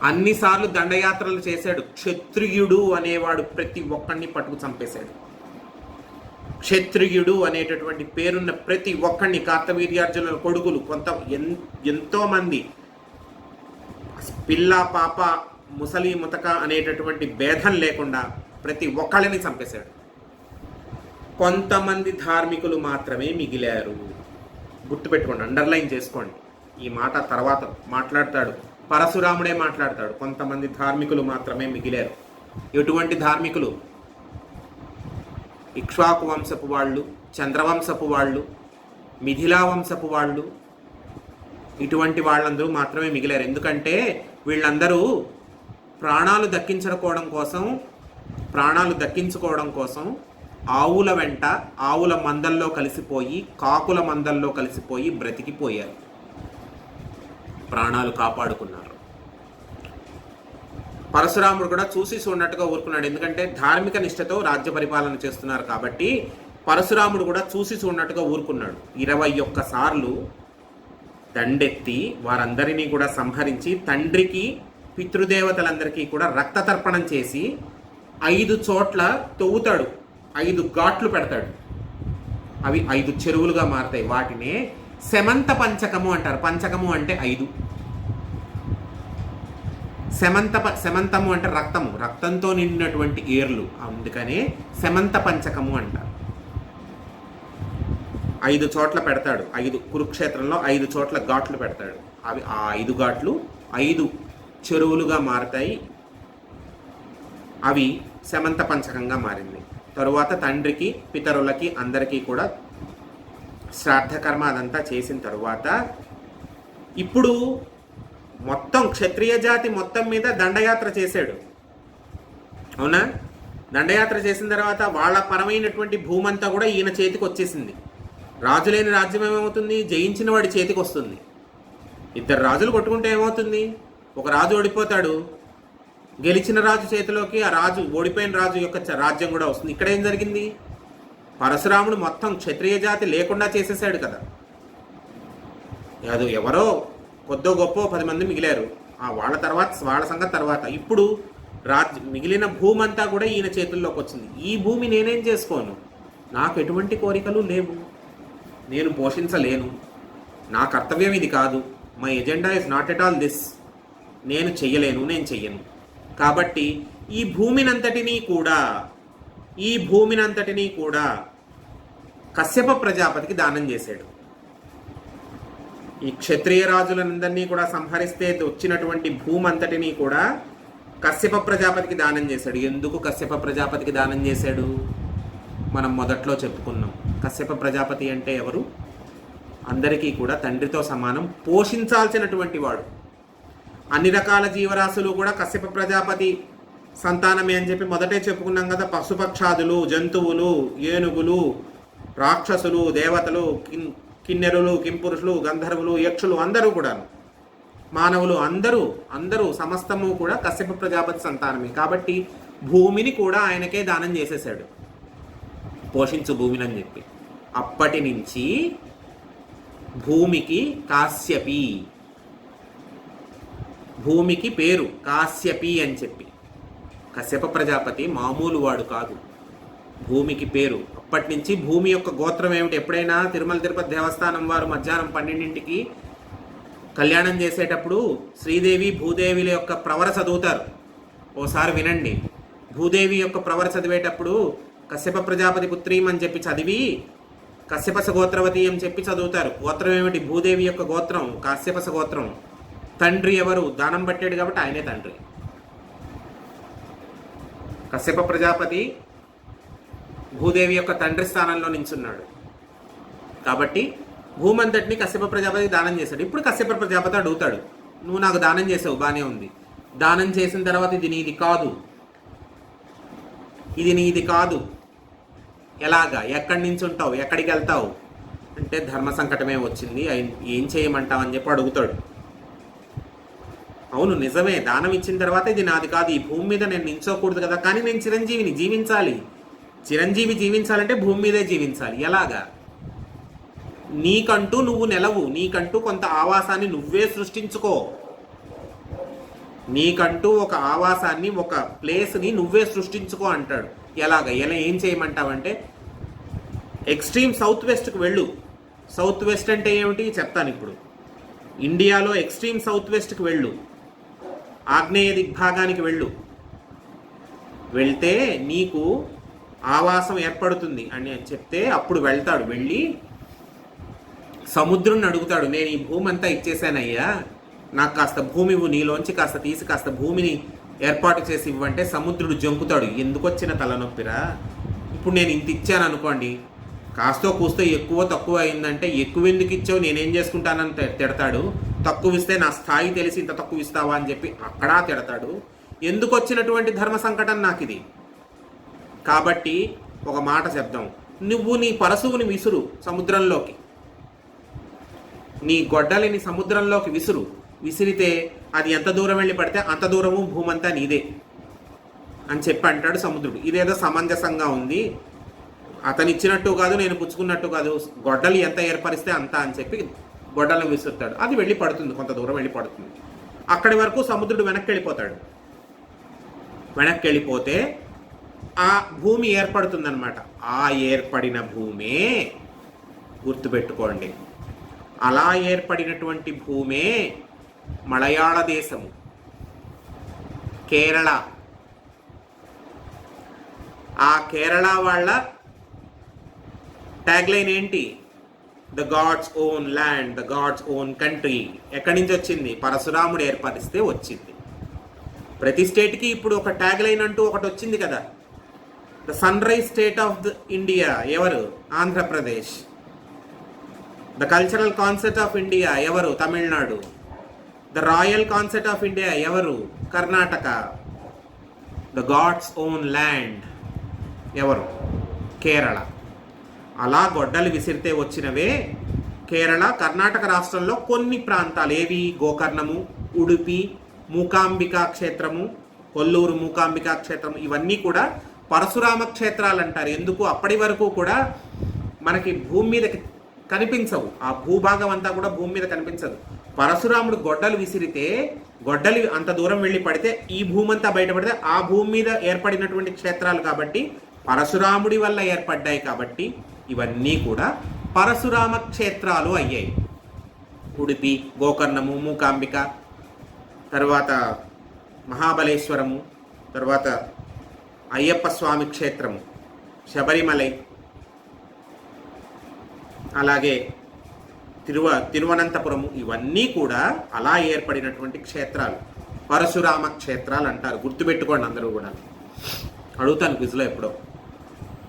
అన్నిసార్లు దండయాత్రలు చేశాడు. క్షత్రియుడు అనేవాడు ప్రతి ఒక్కడిని పట్టుకు చంపేశాడు. క్షత్రియుడు అనేటటువంటి పేరున్న ప్రతి ఒక్కడిని, కార్తవీర్యార్జునుల కొడుకులు ఎంతోమంది, పిల్ల పాప ముసలి ముతక అనేటటువంటి భేదం లేకుండా ప్రతి ఒక్కళ్ళని చంపేశాడు. కొంతమంది ధార్మికులు మాత్రమే మిగిలారు. గుర్తుపెట్టుకోండి, అండర్లైన్ చేసుకోండి. ఈ మాట తర్వాత మాట్లాడతాడు, పరశురాముడే మాట్లాడతాడు. కొంతమంది ధార్మికులు మాత్రమే మిగిలారు. ఎటువంటి ధార్మికులు? ఇక్ష్వాకు వంశపు వాళ్ళు, చంద్రవంశపు వాళ్ళు, మిథిలా వంశపు వాళ్ళు, ఇటువంటి వాళ్ళందరూ మాత్రమే మిగిలారు. ఎందుకంటే వీళ్ళందరూ ప్రాణాలు దక్కించుకోవడం కోసం ఆవుల వెంట, ఆవుల మందల్లో కలిసిపోయి, కాకుల మందల్లో కలిసిపోయి బ్రతికిపోయారు, ప్రాణాలు కాపాడుకున్నారు. పరశురాముడు కూడా చూసి చూడనట్టుగా ఊరుకున్నాడు. ఎందుకంటే ధార్మిక నిష్ఠతో రాజ్య పరిపాలన చేస్తున్నారు కాబట్టి పరశురాముడు కూడా చూసి చూడనట్టుగా ఊరుకున్నాడు. 21 సార్లు దండెత్తి వారందరినీ కూడా సంహరించి, తండ్రికి పితృదేవతలందరికీ కూడా రక్త తర్పణం చేసి 5 చోట్ల తవ్వుతాడు, 5 ఘాట్లు పెడతాడు. అవి 5 చెరువులుగా మారుతాయి. వాటినే శమంత పంచకము అంటారు. పంచకము అంటే 5. శమంతము అంటే రక్తంతో నిండినటువంటి ఏర్లు, అందుకనే శమంత పంచకము అంటారు. 5 చోట్ల పెడతాడు. 5 కురుక్షేత్రంలో 5 చోట్ల ఘాట్లు పెడతాడు. అవి ఆ 5 ఘాట్లు 5 చెరువులుగా మారుతాయి. అవి శమంత పంచకంగా మారింది. తరువాత తండ్రికి, పితరులకి అందరికీ కూడా శ్రాద్ధకర్మ అదంతా చేసిన తరువాత ఇప్పుడు మొత్తం క్షత్రియ జాతి మొత్తం మీద దండయాత్ర చేశాడు. అవునా? దండయాత్ర చేసిన తర్వాత వాళ్ళ పరమైనటువంటి భూమంతా కూడా ఈయన చేతికి వచ్చేసింది. రాజులేని రాజ్యం ఏమవుతుంది? జయించిన వాడి చేతికి వస్తుంది. 2 రాజులు కొట్టుకుంటే ఏమవుతుంది? ఒక రాజు ఓడిపోతాడు, గెలిచిన రాజు చేతిలోకి ఆ రాజు, ఓడిపోయిన రాజు యొక్క రాజ్యం కూడా వస్తుంది. ఇక్కడ ఏం జరిగింది? పరశురాముడు మొత్తం క్షత్రియ జాతి లేకుండా చేసేసాడు కదా. అది ఎవరో కొద్దో గొప్ప 10 మంది మిగిలారు. వాళ్ళ సంగతి తర్వాత. ఇప్పుడు మిగిలిన భూమి అంతా కూడా ఈయన చేతుల్లోకి వచ్చింది. ఈ భూమి నేనేం చేసుకోను, నాకు ఎటువంటి కోరికలు లేవు, నేను పోషించలేను, నా కర్తవ్యం ఇది కాదు, my agenda is not at all this, నేను చెయ్యను. కాబట్టి ఈ భూమినంతటినీ కూడా కశ్యప ప్రజాపతికి దానం చేశాడు. ఈ క్షత్రియ రాజులందరినీ కూడా సంహరిస్తే వచ్చినటువంటి భూమి అంతటినీ కూడా కశ్యప ప్రజాపతికి దానం చేశాడు. ఎందుకు కశ్యప ప్రజాపతికి దానం చేశాడు? మనం మొదట్లో చెప్పుకున్నాం. కశ్యప ప్రజాపతి అంటే ఎవరు? అందరికీ కూడా తండ్రితో సమానం, పోషించాల్సినటువంటి వాడు. అన్ని రకాల జీవరాశులు కూడా కశ్యప ప్రజాపతి సంతానమే అని చెప్పి మొదటే చెప్పుకున్నాం కదా. పశుపక్షాదులు, జంతువులు, ఏనుగులు, రాక్షసులు, దేవతలు, కిన్నెరులు, కింపురుషులు, గంధర్వులు, యక్షులు, అందరూ కూడా, మానవులు అందరూ సమస్తము కూడా కశ్యప ప్రజాపతి సంతానమే. కాబట్టి భూమిని కూడా ఆయనకే దానం చేసేసాడు, పోషించు భూమిని అని చెప్పి. అప్పటి నుంచి భూమికి పేరు కాశ్యపి అని చెప్పి. కశ్యప ప్రజాపతి మామూలు వాడు కాదు, భూమికి పేరు. అప్పటి నుంచి భూమి యొక్క గోత్రం ఏమిటి? ఎప్పుడైనా తిరుమల తిరుపతి దేవస్థానం వారు మధ్యాహ్నం 12ంటికి కళ్యాణం చేసేటప్పుడు శ్రీదేవి భూదేవిల యొక్క ప్రవర చదువుతారు. ఓసారి వినండి. భూదేవి యొక్క ప్రవర చదివేటప్పుడు కశ్యప ప్రజాపతి పుత్రీం అని చెప్పి చదివి కశ్యపస గోత్రవతి అని చెప్పి చదువుతారు. గోత్రం ఏమిటి? భూదేవి యొక్క గోత్రం కశ్యపస గోత్రం. తండ్రి ఎవరు? దానం పట్టాడు కాబట్టి ఆయనే తండ్రి. కశ్యప ప్రజాపతి భూదేవి యొక్క తండ్రి స్థానంలో నించున్నాడు కాబట్టి భూమంతటిని కశ్యప ప్రజాపతి దానం చేశాడు. ఇప్పుడు కశ్యప ప్రజాపతి అడుగుతాడు, నువ్వు నాకు దానం చేసావు, బాగానే ఉంది, దానం చేసిన తర్వాత ఇది నీది కాదు, ఎలాగా? ఎక్కడి నుంచి ఉంటావు? ఎక్కడికి వెళ్తావు? అంటే ధర్మ సంకటమే వచ్చింది, ఏం చేయమంటావని చెప్పి అడుగుతాడు. అవును నిజమే, దానం ఇచ్చిన తర్వాత ఇది నాది కాదు, ఈ భూమి మీద నేను నించోకూడదు కదా, కానీ నేను చిరంజీవిని జీవించాలి. చిరంజీవి జీవించాలంటే భూమి మీదే జీవించాలి. ఎలాగా? నీకంటూ నువ్వు నెలవు, నీకంటూ కొంత ఆవాసాన్ని నువ్వే సృష్టించుకో. నీకంటూ ఒక ఆవాసాన్ని, ఒక ప్లేస్ని నువ్వే సృష్టించుకో అంటాడు. ఎలా ఏం చేయమంటావంటే ఎక్స్ట్రీమ్ సౌత్ వెస్ట్కి వెళ్ళు. సౌత్ వెస్ట్ అంటే ఏమిటి చెప్తాను ఇప్పుడు. ఇండియాలో ఎక్స్ట్రీమ్ సౌత్ వెస్ట్కి వెళ్ళు, ఆగ్నేయ దిగ్భాగానికి వెళ్ళు. వెళ్తే నీకు ఆవాసం ఏర్పడుతుంది అని చెప్తే అప్పుడు వెళ్తాడు. వెళ్ళి సముద్రుని అడుగుతాడు, నేను ఈ భూమి అంతా ఇచ్చేసానయ్యా, నాకు కాస్త భూమి ఇవ్వు, నీలోంచి కాస్త తీసి కాస్త భూమిని ఏర్పాటు చేసి ఇవ్వంటే సముద్రుడు జంకుతాడు. ఎందుకు వచ్చిన తలనొప్పిరా, ఇప్పుడు నేను ఇంత ఇచ్చాను అనుకోండి, కాస్తో కూస్తో ఎక్కువ తక్కువ అయిందంటే ఎక్కువ ఎందుకు ఇచ్చావు, నేనేం చేసుకుంటానని తిడతాడు. తక్కువ ఇస్తే నా స్థాయి తెలిసి ఇంత తక్కువ ఇస్తావా అని చెప్పి అక్కడా తిడతాడు. ఎందుకు వచ్చినటువంటి ధర్మ సంకటం నాకు ఇది. కాబట్టి ఒక మాట చెప్దాం, నువ్వు నీ పరశువుని విసురు సముద్రంలోకి, నీ గొడ్డలిని సముద్రంలోకి విసురు. విసిరితే అది ఎంత దూరం వెళ్ళి పడితే అంత దూరము భూమంతా నీదే అని చెప్పి అంటాడు సముద్రుడు. ఇదేదో సమంజసంగా ఉంది, అతను ఇచ్చినట్టు కాదు, నేను పుచ్చుకున్నట్టు కాదు, గొడ్డలి ఎంత ఏర్పరిస్తే అంత అని చెప్పి గొడ్డలను విసురుతాడు. అది వెళ్ళి పడుతుంది, కొంత దూరం వెళ్ళి పడుతుంది. అక్కడి వరకు సముద్రుడు వెనక్కి వెళ్ళిపోతాడు. వెనక్కి వెళ్ళిపోతే ఆ భూమి ఏర్పడుతుందన్నమాట. ఆ ఏర్పడిన భూమే, గుర్తుపెట్టుకోండి, అలా ఏర్పడినటువంటి భూమే మలయాళ దేశము, కేరళ. ఆ కేరళ వాళ్ళ ట్యాగ్లైన్ ఏంటి? The God's own land, the God's own country. ఎక్కడి నుంచి వచ్చింది? పరశురాముడు ఏర్పరిస్తే వచ్చింది. ప్రతి స్టేట్కి ఇప్పుడు ఒక ట్యాగ్లైన్ అంటూ ఒకటి వచ్చింది కదా. The sunrise state of the India ఎవరు? Andhra Pradesh. The cultural concept of India ఎవరు? Tamil Nadu. The royal concept of India ఎవరు? Karnataka. The God's own land ఎవరు? కేరళ. అలా గొడ్డలు విసిరితే వచ్చినవే కేరళ, కర్ణాటక రాష్ట్రంలో కొన్ని ప్రాంతాలు. ఏవి? గోకర్ణము, ఉడుపి, మూకాంబికా క్షేత్రము, కొల్లూరు మూకాంబికా క్షేత్రము, ఇవన్నీ కూడా పరశురామ క్షేత్రాలు అంటారు. ఎందుకు? అప్పటి వరకు కూడా మనకి భూమి మీద కనిపించవు, ఆ భూభాగం అంతా కూడా భూమి మీద కనిపించదు. పరశురాముడు గొడ్డలు విసిరితే గొడ్డలి అంత దూరం వెళ్ళి పడితే ఈ భూమంతా బయటపడితే ఆ భూమి మీద ఏర్పడినటువంటి క్షేత్రాలు కాబట్టి పరశురాముడి వల్ల ఏర్పడ్డాయి. కాబట్టి ఇవన్నీ కూడా పరశురామ క్షేత్రాలు అయ్యాయి. ఉడిపి, గోకర్ణము, మూకాంబిక, తర్వాత మహాబలేశ్వరము, తర్వాత అయ్యప్ప స్వామి క్షేత్రము, శబరిమలై, అలాగే తిరువనంతపురము, ఇవన్నీ కూడా అలా ఏర్పడినటువంటి క్షేత్రాలు, పరశురామ క్షేత్రాలు అంటారు. గుర్తుపెట్టుకోండి అందరూ కూడా. అడుగుతాను క్విజ్లో ఎప్పుడో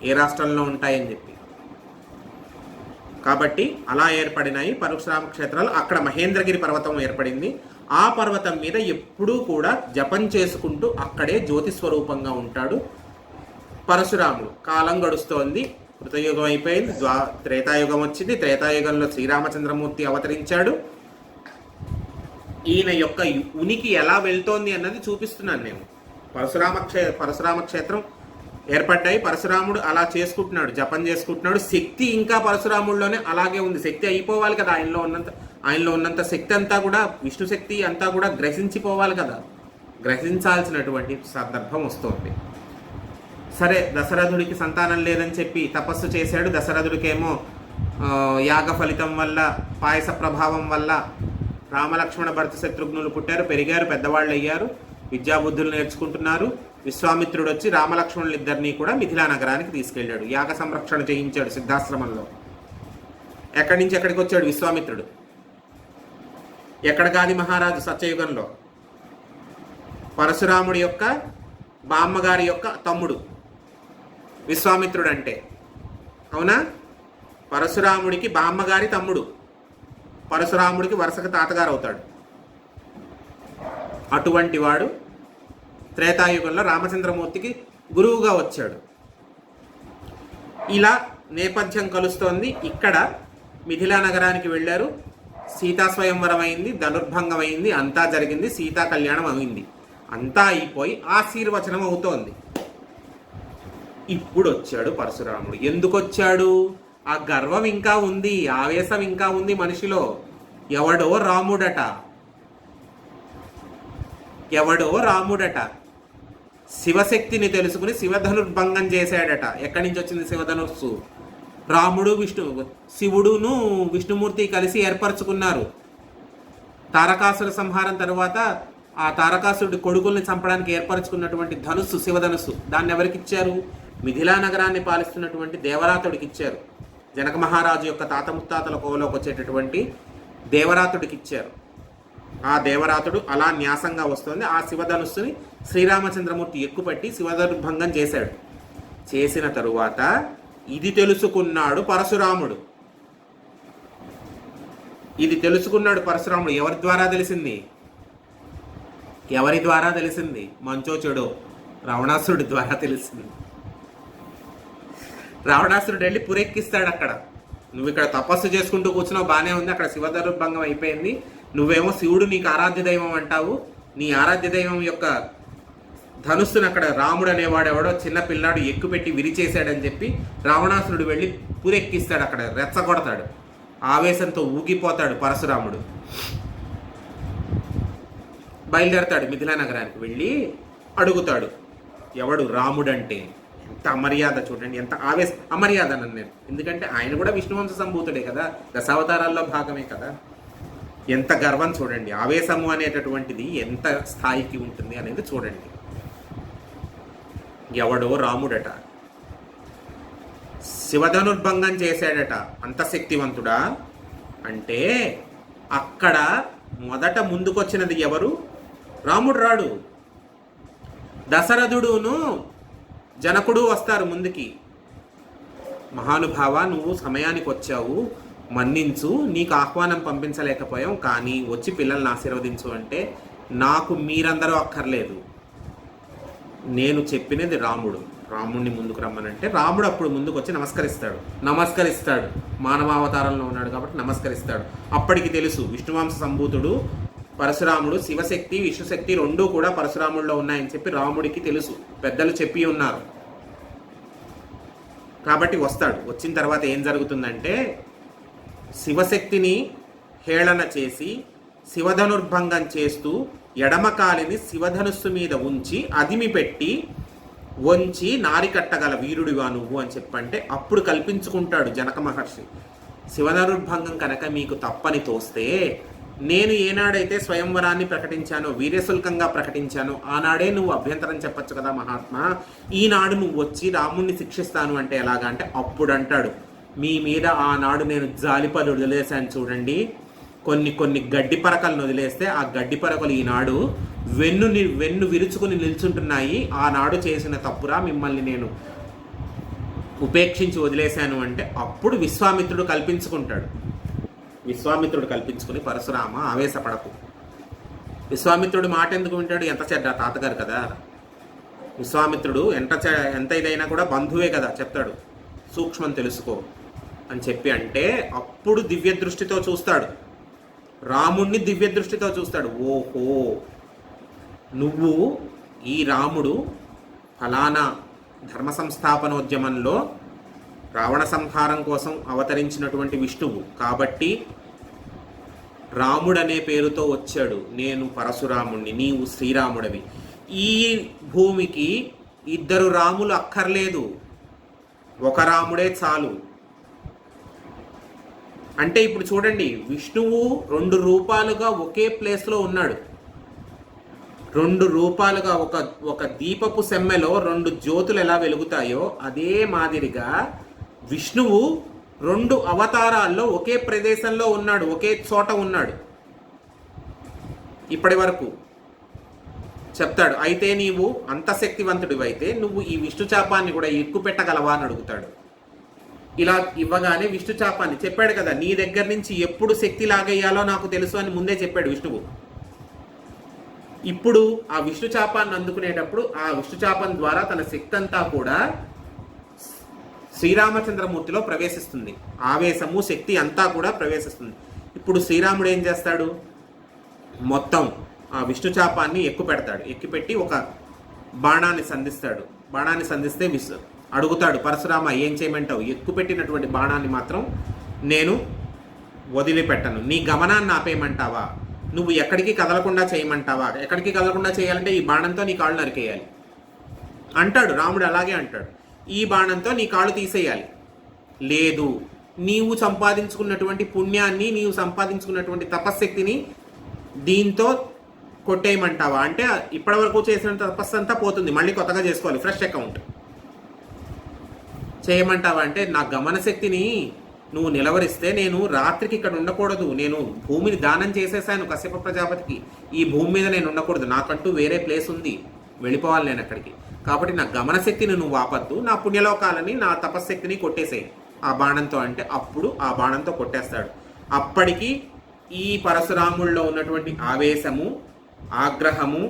ఏ రాష్ట్రంలో ఉంటాయని చెప్పి. కాబట్టి అలా ఏర్పడినాయి పరశురామ క్షేత్రాలు. అక్కడ మహేంద్రగిరి పర్వతం ఏర్పడింది. ఆ పర్వతం మీద ఎప్పుడూ కూడా జపం చేసుకుంటూ అక్కడే జ్యోతి స్వరూపంగా ఉంటాడు పరశురాముడు. కాలం గడుస్తోంది, కృతయుగం అయిపోయింది, త్రేతాయుగం వచ్చింది. త్రేతాయుగంలో శ్రీరామచంద్రమూర్తి అవతరించాడు. ఈయన యొక్క ఉనికి ఎలా వెళ్తోంది అన్నది చూపిస్తున్నాను నేను. పరశురామ క్షేత్రం ఏర్పడ్డాయి. పరశురాముడు అలా చేసుకుంటున్నాడు, జపం చేసుకుంటున్నాడు. శక్తి ఇంకా పరశురాముడిలోనే అలాగే ఉంది. శక్తి అయిపోవాలి కదా, ఆయనలో ఉన్నంత శక్తి అంతా కూడా, విష్ణు శక్తి అంతా కూడా గ్రహించిపోవాలి కదా. గ్రహించాల్సినటువంటి సందర్భం వస్తుంది. సరే, దశరథుడికి సంతానం లేదని చెప్పి తపస్సు చేశాడు. దశరథుడికేమో యాగ ఫలితం వల్ల, పాయస ప్రభావం వల్ల రామలక్ష్మణ భరత శత్రుఘ్నులు పుట్టారు, పెరిగారు, పెద్దవాళ్ళు అయ్యారు, విద్యాబుద్ధులు నేర్చుకుంటున్నారు. విశ్వామిత్రుడు వచ్చి రామలక్ష్మణులు ఇద్దరినీ కూడా మిథిలా నగరానికి తీసుకెళ్ళాడు. యాగ సంరక్షణ చేయించాడు సిద్ధాశ్రమంలో. ఎక్కడి నుంచి ఎక్కడికి వచ్చాడు విశ్వామిత్రుడు? ఎక్కడ గాది మహారాజు సత్యయుగంలో? పరశురాముడి యొక్క బామ్మగారి యొక్క తమ్ముడు విశ్వామిత్రుడు అంటే, అవునా? పరశురాముడికి బామ్మగారి తమ్ముడు, పరశురాముడికి వరుసగా తాతగారు అవుతాడు. అటువంటి వాడు త్రేతాయుగంలో రామచంద్రమూర్తికి గురువుగా వచ్చాడు. ఇలా నేపథ్యం కలుస్తోంది. ఇక్కడ మిథిలా నగరానికి వెళ్ళారు. సీతా స్వయంవరం అయింది, ధనుర్భంగం అయింది, అంతా జరిగింది, సీతా కళ్యాణం అయింది. అంతా అయిపోయి ఆశీర్వచనం అవుతోంది. ఇప్పుడు వచ్చాడు పరశురాముడు. ఎందుకు వచ్చాడు? ఆ గర్వం ఇంకా ఉంది, ఆవేశం ఇంకా ఉంది మనిషిలో. ఎవడో రాముడట, ఎవడో రాముడట. శివశక్తిని తెలుసుకుని శివధనుర్భంగం చేశాడట. ఎక్కడి నుంచి వచ్చింది శివధనుస్సు? రాముడు శివుడును విష్ణుమూర్తి కలిసి ఏర్పరచుకున్నారు. తారకాసుర సంహారం తర్వాత ఆ తారకాసురుడి కొడుకుల్ని చంపడానికి ఏర్పరచుకున్నటువంటి ధనుస్సు శివధనుస్సు. దాన్ని ఎవరికి ఇచ్చారు? మిథిలా నగరాన్ని పాలిస్తున్నటువంటి దేవరాతుడికి ఇచ్చారు. జనక మహారాజు యొక్క తాత ముత్తాతల కోవలోకి వచ్చేటటువంటి దేవరాతుడికి ఇచ్చారు. ఆ దేవరాతుడు అలా న్యాసంగా వస్తుంది. ఆ శివధనుస్సుని శ్రీరామచంద్రమూర్తి ఎక్కుపెట్టి శివధనుర్భంగం చేశాడు. చేసిన తరువాత ఇది తెలుసుకున్నాడు పరశురాముడు. ఇది తెలుసుకున్నాడు పరశురాముడు. ఎవరి ద్వారా తెలిసింది? ఎవరి ద్వారా తెలిసింది? మంచో చెడో రావణాసురుడి ద్వారా తెలిసింది. రావణాసురుడు వెళ్ళి పురెక్కిస్తాడు. అక్కడ నువ్వు ఇక్కడ తపస్సు చేసుకుంటూ కూర్చున్నావు, బాగానే ఉంది, అక్కడ శివధనుర్భంగం అయిపోయింది, నువ్వేమో శివుడు నీకు ఆరాధ్య దైవం అంటావు, నీ ఆరాధ్య దైవం యొక్క ధనుస్సును అక్కడ రాముడు అనేవాడు ఎవడో చిన్న పిల్లాడు ఎక్కుపెట్టి విరిచేశాడని చెప్పి రావణాసురుడు వెళ్ళి పురెక్కిస్తాడు. అక్కడ రెచ్చగొడతాడు. ఆవేశంతో ఊగిపోతాడు పరశురాముడు. బయలుదేరతాడు మిథిలా నగరానికి. వెళ్ళి అడుగుతాడు ఎవడు రాముడంటే. ఎంత అమర్యాద చూడండి, ఎంత అమర్యాద అన్నాను నేను. ఎందుకంటే ఆయన కూడా విష్ణువంశ సంభూతుడే కదా, దశావతారాల్లో భాగమే కదా. ఎంత గర్వం చూడండి, ఆవేశము అనేటటువంటిది ఎంత స్థాయికి ఉంటుంది అనేది చూడండి. ఎవడో రాముడట, శివధనుర్భంగం చేశాడట, అంత శక్తివంతుడా అంటే అక్కడ మొదట ముందుకొచ్చినది ఎవరు? రాముడు రాడు. దశరథుడును జనకుడు వస్తారు ముందుకి. మహానుభావ, నువ్వు సమయానికి వచ్చావు, మన్నించు, నీకు ఆహ్వానం పంపించలేకపోయాం, కానీ వచ్చి పిల్లల్ని ఆశీర్వదించు అంటే నాకు మీరందరూ అక్కర్లేదు, నేను చెప్పినది రాముడు, రాముడిని ముందుకు రమ్మనంటే రాముడు అప్పుడు ముందుకు వచ్చి నమస్కరిస్తాడు. మానవావతారంలో ఉన్నాడు కాబట్టి నమస్కరిస్తాడు. అప్పటికి తెలుసు విష్ణువంశ సంభూతుడు పరశురాముడు, శివశక్తి విష్ణుశక్తి రెండూ కూడా పరశురాముడిలో ఉన్నాయని చెప్పి రాముడికి తెలుసు, పెద్దలు చెప్పి ఉన్నారు. కాబట్టి వస్తాడు. వచ్చిన తర్వాత ఏం జరుగుతుందంటే శివశక్తిని హేళన చేసి శివధనుర్భంగం చేస్తూ ఎడమకాలిని శివధనుస్సు మీద ఉంచి అదిమి పెట్టి వంచి నారి కట్టగల వీరుడివా నువ్వు అని చెప్పంటే అప్పుడు కల్పించుకుంటాడు జనక మహర్షి. శివధనుర్భంగం కనుక మీకు తప్పని తోస్తే నేను ఏనాడైతే స్వయంవరాన్ని ప్రకటించానో, వీర్యశుల్కంగా ప్రకటించానో ఆనాడే నువ్వు అభ్యంతరం చెప్పచ్చు కదా మహాత్మా. ఈనాడు నువ్వు వచ్చి రాముణ్ణి శిక్షిస్తాను అంటే ఎలాగా అంటే అప్పుడు అంటాడు, మీ మీద ఆనాడు నేను జాలిపలు వదిలేశాను చూడండి, కొన్ని గడ్డి పరకలను వదిలేస్తే ఆ గడ్డి పరకలు ఈనాడు వెన్ను విరుచుకుని నిల్చుంటున్నాయి. ఆనాడు చేసిన తప్పురా, మిమ్మల్ని నేను ఉపేక్షించి వదిలేశాను అంటే అప్పుడు విశ్వామిత్రుడు కల్పించుకుంటాడు. విశ్వామిత్రుడు కల్పించుకుని పరశురామ ఆవేశపడకు, విశ్వామిత్రుడు మాట ఎందుకు వింటాడు? ఎంత చెడ్డ తాతగారు కదా. విశ్వామిత్రుడు ఎంత ఇదైనా కూడా బంధువే కదా, చెప్తాడు సూక్ష్మం తెలుసుకో అని చెప్పి అంటే అప్పుడు దివ్య దృష్టితో చూస్తాడు, రాముణ్ణి దివ్య దృష్టితో చూస్తాడు. ఓహో, నువ్వు ఈ రాముడు ఫలానా ధర్మ సంస్థాపనోద్యమంలో రావణ సంహారం కోసం అవతరించినటువంటి విష్ణువు కాబట్టి రాముడనే పేరుతో వచ్చాడు. నేను పరశురాముణ్ణి, నీవు శ్రీరాముడివి. ఈ భూమికి ఇద్దరు రాములు అక్కర్లేదు, ఒక రాముడే చాలు. అంటే ఇప్పుడు చూడండి, విష్ణువు 2 రూపాలుగా ఒకే ప్లేస్లో ఉన్నాడు. 2 రూపాలుగా ఒక దీపపు సెమ్మెలో 2 జ్యోతులు ఎలా వెలుగుతాయో అదే మాదిరిగా విష్ణువు 2 అవతారాల్లో ఒకే ప్రదేశంలో ఉన్నాడు, ఒకే చోట ఉన్నాడు. ఇప్పటి వరకు చెప్తాడు. అయితే నీవు అంత శక్తివంతుడివైతే నువ్వు ఈ విష్ణు చాపాన్ని కూడా ఎక్కువ పెట్టగలవా అని అడుగుతాడు. ఇలా ఇవ్వగానే విష్ణు చాపాన్ని చెప్పాడు కదా, నీ దగ్గర నుంచి ఎప్పుడు శక్తి లాగేయాలో నాకు తెలుసు అని ముందే చెప్పాడు విష్ణువు. ఇప్పుడు ఆ విష్ణు చాపాన్ని అందుకునేటప్పుడు ఆ విష్ణు చాపం ద్వారా తన శక్తి అంతా కూడా శ్రీరామచంద్రమూర్తిలో ప్రవేశిస్తుంది. ఆవేశము శక్తి అంతా కూడా ప్రవేశిస్తుంది. ఇప్పుడు శ్రీరాముడు ఏం చేస్తాడు, మొత్తం ఆ విష్ణు చాపాన్ని ఎక్కుపెడతాడు. ఎక్కిపెట్టి ఒక బాణాన్ని సంధిస్తాడు. బాణాన్ని సంధిస్తే అడుగుతాడు, పరశురామ ఏం చేయమంటావు? ఎక్కుపెట్టినటువంటి బాణాన్ని మాత్రం నేను వదిలిపెట్టను. నీ గమనాన్ని ఆపేయమంటావా? నువ్వు ఎక్కడికి కదలకుండా చేయమంటావా? ఎక్కడికి కదలకుండా చేయాలంటే ఈ బాణంతో నీ కాళ్ళు నరికేయాలి అంటాడు. రాముడు అలాగే అంటాడు, ఈ బాణంతో నీ కాళ్ళు తీసేయాలి. లేదు, నీవు సంపాదించుకున్నటువంటి పుణ్యాన్ని, నీవు సంపాదించుకున్నటువంటి తపశ్శక్తిని దీంతో కొట్టేయమంటావా అంటే ఇప్పటివరకు చేసిన తపస్సు అంతా పోతుంది, మళ్ళీ కొత్తగా చేసుకోవాలి, ఫ్రెష్ అకౌంట్ చేయమంటావా అంటే నా గమన శక్తిని నువ్వు నిలవరిస్తే నేను రాత్రికి ఇక్కడ ఉండకూడదు. నేను భూమిని దానం చేసేసాను కశ్యప ప్రజాపతికి. ఈ భూమి మీద నేను ఉండకూడదు, నాకంటూ వేరే ప్లేస్ ఉంది, వెళ్ళిపోవాలి నేను అక్కడికి. కాబట్టి నా గమన శక్తిని నువ్వు ఆపద్దు, నా పుణ్యలోకాలని నా తపశ్శక్తిని కొట్టేసేయి ఆ బాణంతో అంటే అప్పుడు ఆ బాణంతో కొట్టేస్తాడు. అప్పటికి ఈ పరశురాముల్లో ఉన్నటువంటి ఆవేశము, ఆగ్రహము,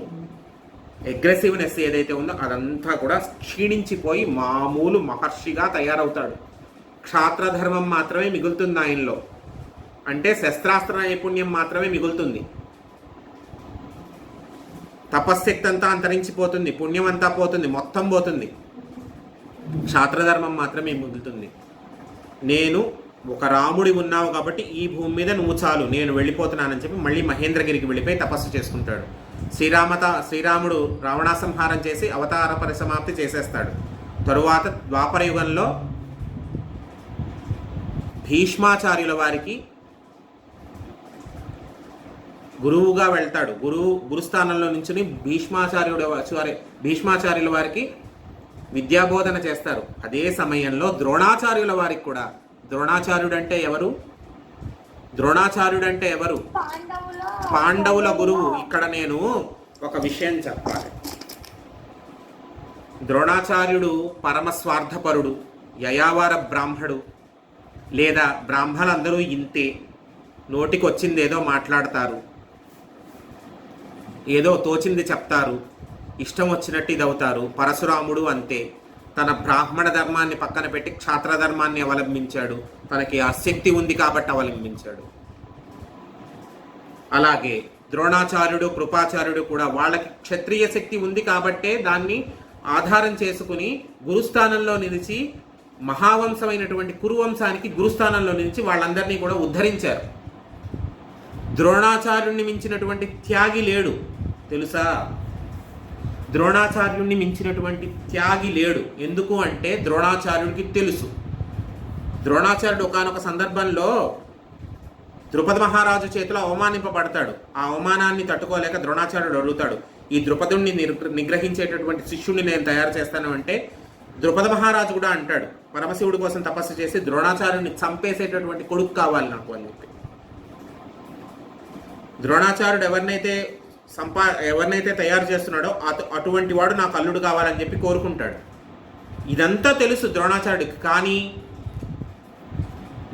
అగ్రెసివ్నెస్ ఏదైతే ఉందో అదంతా కూడా క్షీణించిపోయి మామూలు మహర్షిగా తయారవుతాడు. క్షాత్రధర్మం మాత్రమే మిగులుతుంది ఆయనలో, అంటే శస్త్రాస్త్ర నైపుణ్యం మాత్రమే మిగులుతుంది. తపశ్శక్తి అంతా అంతరించిపోతుంది, పుణ్యం అంతా పోతుంది, మొత్తం పోతుంది. క్షాత్రధర్మం మాత్రమే మిగులుతుంది. నేను ఒక రాముడి ఉన్నావు కాబట్టి ఈ భూమి మీద నువ్వు చాలు, నేను వెళ్ళిపోతున్నానని చెప్పి మళ్ళీ మహేంద్రగిరికి వెళ్ళిపోయి తపస్సు చేసుకుంటాడు. శ్రీరాముడు రావణాసంహారం చేసి అవతార పరిసమాప్తి చేసేస్తాడు. తరువాత ద్వాపర యుగంలో భీష్మాచార్యుల వారికి గురువుగా వెళ్తాడు. గురుస్థానంలో నుంచి భీష్మాచార్యుల వారికి విద్యాబోధన చేస్తారు. అదే సమయంలో ద్రోణాచార్యుల వారికి కూడా, ద్రోణాచార్యుడు అంటే ఎవరు? పాండవుల గురువు. ఇక్కడ నేను ఒక విషయం చెప్పాలి. ద్రోణాచార్యుడు పరమ స్వార్థపరుడు, యయావార బ్రాహ్మడు, లేదా బ్రాహ్మణులందరూ ఇంతే, నోటికి వచ్చింది ఏదో మాట్లాడతారు, ఏదో తోచింది చెప్తారు, ఇష్టం వచ్చినట్టు ఇది అవుతారు. పరశురాముడు అంతే, తన బ్రాహ్మణ ధర్మాన్ని పక్కన పెట్టి క్షాత్ర ధర్మాన్ని అవలంబించాడు. తనకి ఆ శక్తి ఉంది కాబట్టి అవలంబించాడు. అలాగే ద్రోణాచార్యుడు, కృపాచార్యుడు కూడా వాళ్ళకి క్షత్రియ శక్తి ఉంది కాబట్టే దాన్ని ఆధారం చేసుకుని గురుస్థానంలో నిలిచి మహావంశమైనటువంటి కురువంశానికి గురుస్థానంలో నిలిచి వాళ్ళందరినీ కూడా ఉద్ధరించారు. ద్రోణాచార్యుణ్ణి మించినటువంటి త్యాగి లేడు, తెలుసా? ద్రోణాచార్యుణ్ణి మించినటువంటి త్యాగి లేడు. ఎందుకు అంటే ద్రోణాచార్యుడికి తెలుసు. ద్రోణాచార్యుడు ఒకానొక సందర్భంలో ద్రుపద మహారాజు చేతిలో అవమానింపబడతాడు. ఆ అవమానాన్ని తట్టుకోలేక ద్రోణాచార్యుడు అడుగుతాడు, ఈ ద్రుపదుణ్ణి నిగ్రహించేటటువంటి శిష్యుడిని నేను తయారు చేస్తాను అంటే ద్రుపద మహారాజు కూడా అంటాడు, పరమశివుడి కోసం తపస్సు చేసి ద్రోణాచార్యుడిని చంపేసేటటువంటి కొడుకు కావాలి నాకు అని చెప్పి. ద్రోణాచార్యుడు ఎవరినైతే తయారు చేస్తున్నాడో అటువంటి వాడు నాకు అల్లుడు కావాలని చెప్పి కోరుకుంటాడు. ఇదంతా తెలుసు ద్రోణాచార్యుడికి. కానీ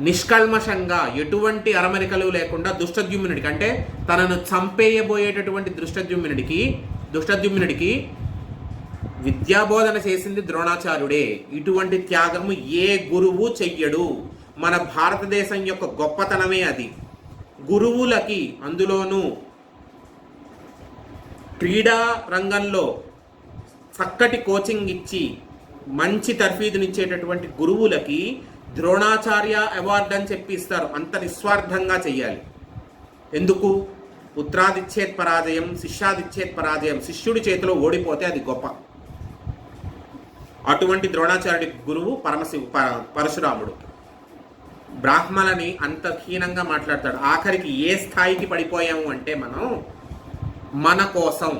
నిష్కల్మషంగా ఎటువంటి అరమరికలు లేకుండా దుష్టద్యుమ్నుడికి, అంటే తనను చంపేయబోయేటటువంటి దుష్టద్యుమ్నుడికి విద్యాబోధన చేసింది ద్రోణాచార్యుడే. ఇటువంటి త్యాగము ఏ గురువు చెయ్యడు. మన భారతదేశం యొక్క గొప్పతనమే అది. గురువులకి, అందులోనూ క్రీడా రంగంలో చక్కటి కోచింగ్ ఇచ్చి మంచి తర్ఫీదునిచ్చేటటువంటి గురువులకి ద్రోణాచార్య అవార్డు అని చెప్పి ఇస్తారు. అంత నిస్వార్థంగా చెయ్యాలి. ఎందుకు? పుత్రాదిచ్చేత్ పరాజయం, శిష్యాదిచ్చేత్ పరాజయం. శిష్యుడి చేతిలో ఓడిపోతే అది గొప్ప. అటువంటి ద్రోణాచార్యుడి గురువు పరశురాముడు. బ్రాహ్మణులని అంత హీనంగా మాట్లాడతాడు. ఆఖరికి ఏ స్థాయికి పడిపోయాము అంటే మనం మన కోసం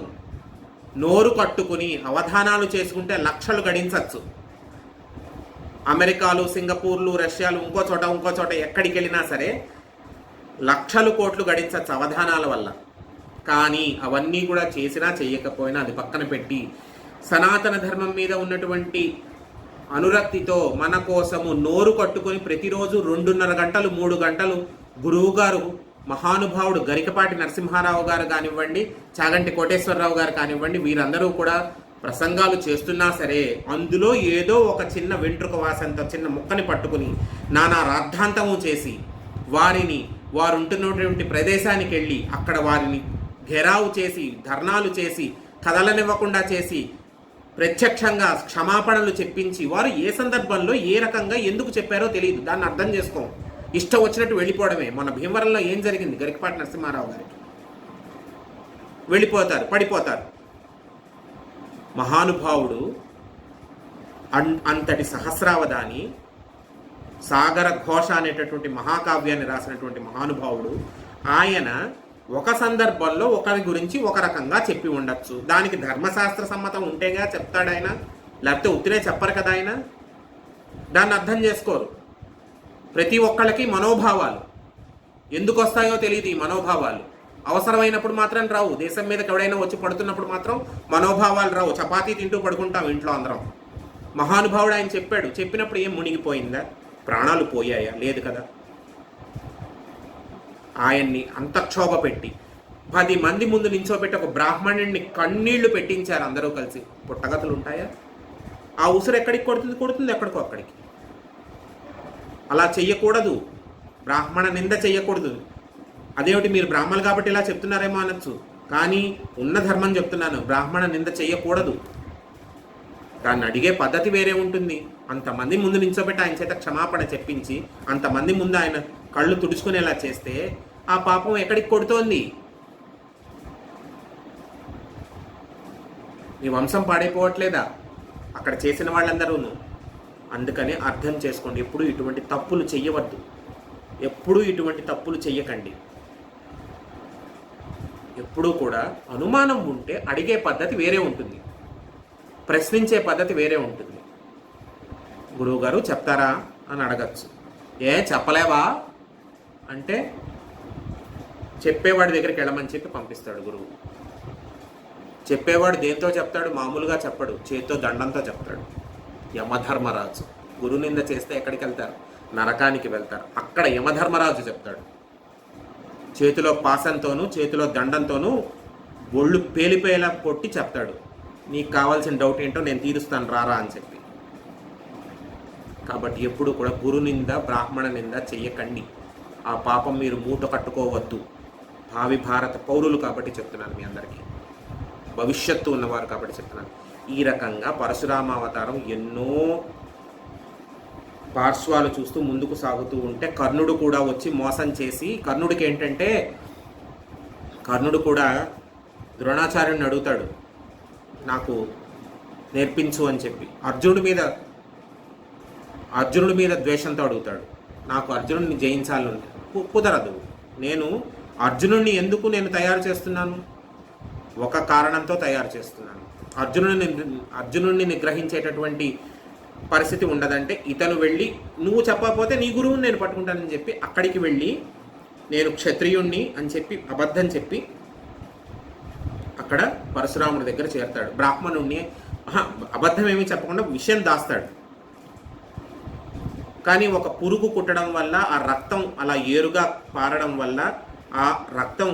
నోరు కట్టుకుని అవధానాలు చేసుకుంటే లక్షలు గడించవచ్చు. అమెరికాలు, సింగపూర్లు, రష్యాలు, ఇంకో చోట ఎక్కడికి వెళ్ళినా సరే లక్షలు కోట్లు గడించవచ్చు అవధానాల వల్ల. కానీ అవన్నీ కూడా చేసినా చెయ్యకపోయినా అది పక్కన పెట్టి సనాతన ధర్మం మీద ఉన్నటువంటి అనురక్తితో మన కోసము నోరు కట్టుకొని ప్రతిరోజు 2.5 గంటలు 3 గంటలు గురువు గారు, మహానుభావుడు గరికపాటి నరసింహారావు గారు కానివ్వండి, చాగంటి కోటేశ్వరరావు గారు కానివ్వండి, వీరందరూ కూడా ప్రసంగాలు చేస్తున్నా సరే అందులో ఏదో ఒక చిన్న వెంట్రుక వాసంతో చిన్న ముక్కని పట్టుకుని నానా రాద్ధాంతము చేసి వారిని వారు ఉంటున్నటువంటి ప్రదేశానికి వెళ్ళి అక్కడ వారిని ఘెరావు చేసి ధర్నాలు చేసి కదలనివ్వకుండా చేసి ప్రత్యక్షంగా క్షమాపణలు చెప్పించి వారు ఏ సందర్భంలో ఏ రకంగా ఎందుకు చెప్పారో తెలియదు. దాన్ని అర్థం చేసుకోం, ఇష్టం వచ్చినట్టు వెళ్ళిపోవడమే. మన భీమవరంలో ఏం జరిగింది, గరికపాటి నరసింహారావు గారికి వెళ్ళిపోతారు, పడిపోతారు. మహానుభావుడు అంతటి సహస్రావధాని సాగర ఘోష అనేటటువంటి మహాకావ్యాన్ని రాసినటువంటి మహానుభావుడు ఆయన ఒక సందర్భంలో ఒకరి గురించి ఒక రకంగా చెప్పి ఉండొచ్చు. దానికి ధర్మశాస్త్ర సమ్మతం ఉంటేగా చెప్తాడు ఆయన, లేకపోతే ఉత్తినే చెప్పరు కదా ఆయన. దాన్ని అర్థం చేసుకోరు. ప్రతి ఒక్కళ్ళకి మనోభావాలు ఎందుకు వస్తాయో తెలియదు. ఈ మనోభావాలు అవసరమైనప్పుడు మాత్రం రావు. దేశం మీదకి ఎవడైనా వచ్చి పడుతున్నప్పుడు మాత్రం మనోభావాలు రావు. చపాతీ తింటూ పడుకుంటాం ఇంట్లో అందరం. మహానుభావుడు ఆయన చెప్పాడు, చెప్పినప్పుడు ఏం మునిగిపోయిందా, ప్రాణాలు పోయాయా? లేదు కదా. ఆయన్ని అంత క్షోభ పెట్టి 10 మంది ముందు నించోబెట్టి ఒక బ్రాహ్మణుడిని కన్నీళ్లు పెట్టించారు అందరూ కలిసి. పుట్టగతులు ఉంటాయా? ఆ ఉసురు ఎక్కడికి కొడుతుంది ఎక్కడికో అక్కడికి. అలా చెయ్యకూడదు, బ్రాహ్మణ నింద చెయ్యకూడదు. అదేమిటి మీరు బ్రాహ్మణులు కాబట్టి ఇలా చెప్తున్నారేమో అనొచ్చు, కానీ ఉన్న ధర్మం చెప్తున్నాను, బ్రాహ్మణ నింద చెయ్యకూడదు. దాన్ని అడిగే పద్ధతి వేరే ఉంటుంది. అంతమంది ముందు నించోబెట్టి ఆయన చేత క్షమాపణ చెప్పించి అంతమంది ముందు ఆయన కళ్ళు తుడుచుకునేలా చేస్తే ఆ పాపం ఎక్కడికి కొడుతోంది? నీ వంశం పాడైపోవట్లేదా అక్కడ చేసిన వాళ్ళందరూను? అందుకనే అర్థం చేసుకోండి, ఎప్పుడూ ఇటువంటి తప్పులు చెయ్యవద్దు, ఎప్పుడూ ఇటువంటి తప్పులు చెయ్యకండి. ఎప్పుడూ కూడా అనుమానం ఉంటే అడిగే పద్ధతి వేరే ఉంటుంది, ప్రశ్నించే పద్ధతి వేరే ఉంటుంది. గురువుగారు చెప్తారా అని అడగచ్చు. ఏ చెప్పలేవా అంటే చెప్పేవాడి దగ్గరికి వెళ్ళమని చెప్పి పంపిస్తాడు గురువు. చెప్పేవాడు దేంతో చెప్తాడు? మామూలుగా చెప్పడు, చేత్తో దండంతో చెప్తాడు. యమధర్మరాజు గురునింద చేస్తే ఎక్కడికి వెళ్తారు? నరకానికి వెళ్తారు. అక్కడ యమధర్మరాజు చెప్తాడు. చేతిలో పాసంతోనూ చేతిలో దండంతోనూ ఒళ్ళు పేలిపోయేలా కొట్టి చెప్తాడు, నీకు కావాల్సిన డౌట్ ఏంటో నేను తీరుస్తాను రారా అని చెప్పి. కాబట్టి ఎప్పుడు కూడా గురునింద బ్రాహ్మణ నింద చెయ్యకండి. ఆ పాపం మీరు మూట కట్టుకోవద్దు. భావి భారత పౌరులు కాబట్టి చెప్తున్నాను, మీ అందరికీ భవిష్యత్తు ఉన్నవారు కాబట్టి చెప్తున్నాను. ఈ రకంగా పరశురామావతారం ఎన్నో పార్శ్వాలు చూస్తూ ముందుకు సాగుతూ ఉంటే కర్ణుడు కూడా వచ్చి మోసం చేసి, కర్ణుడికి ఏంటంటే కర్ణుడు కూడా ద్రోణాచార్యుడిని అడుగుతాడు నాకు నేర్పించు అని చెప్పి. అర్జునుడి మీద ద్వేషంతో అడుగుతాడు, నాకు అర్జునుడిని జయించాలని. కుదరదు. నేను అర్జునుడిని ఎందుకు తయారు చేస్తున్నాను? ఒక కారణంతో తయారు చేస్తున్నాను. అర్జునుడిని నిగ్రహించేటటువంటి పరిస్థితి ఉండదంటే ఇతను వెళ్ళి నువ్వు చెప్పకపోతే నీ గురువుని నేను పట్టుకుంటానని చెప్పి అక్కడికి వెళ్ళి నేను క్షత్రియుణ్ణి అని చెప్పి అబద్ధం చెప్పి అక్కడ పరశురాముడి దగ్గర చేరతాడు. బ్రాహ్మణుణ్ణి అబద్ధం ఏమీ చెప్పకుండా విషయం దాస్తాడు. కానీ ఒక పురుగు కుట్టడం వల్ల ఆ రక్తం అలా ఏరుగా పారడం వల్ల ఆ రక్తం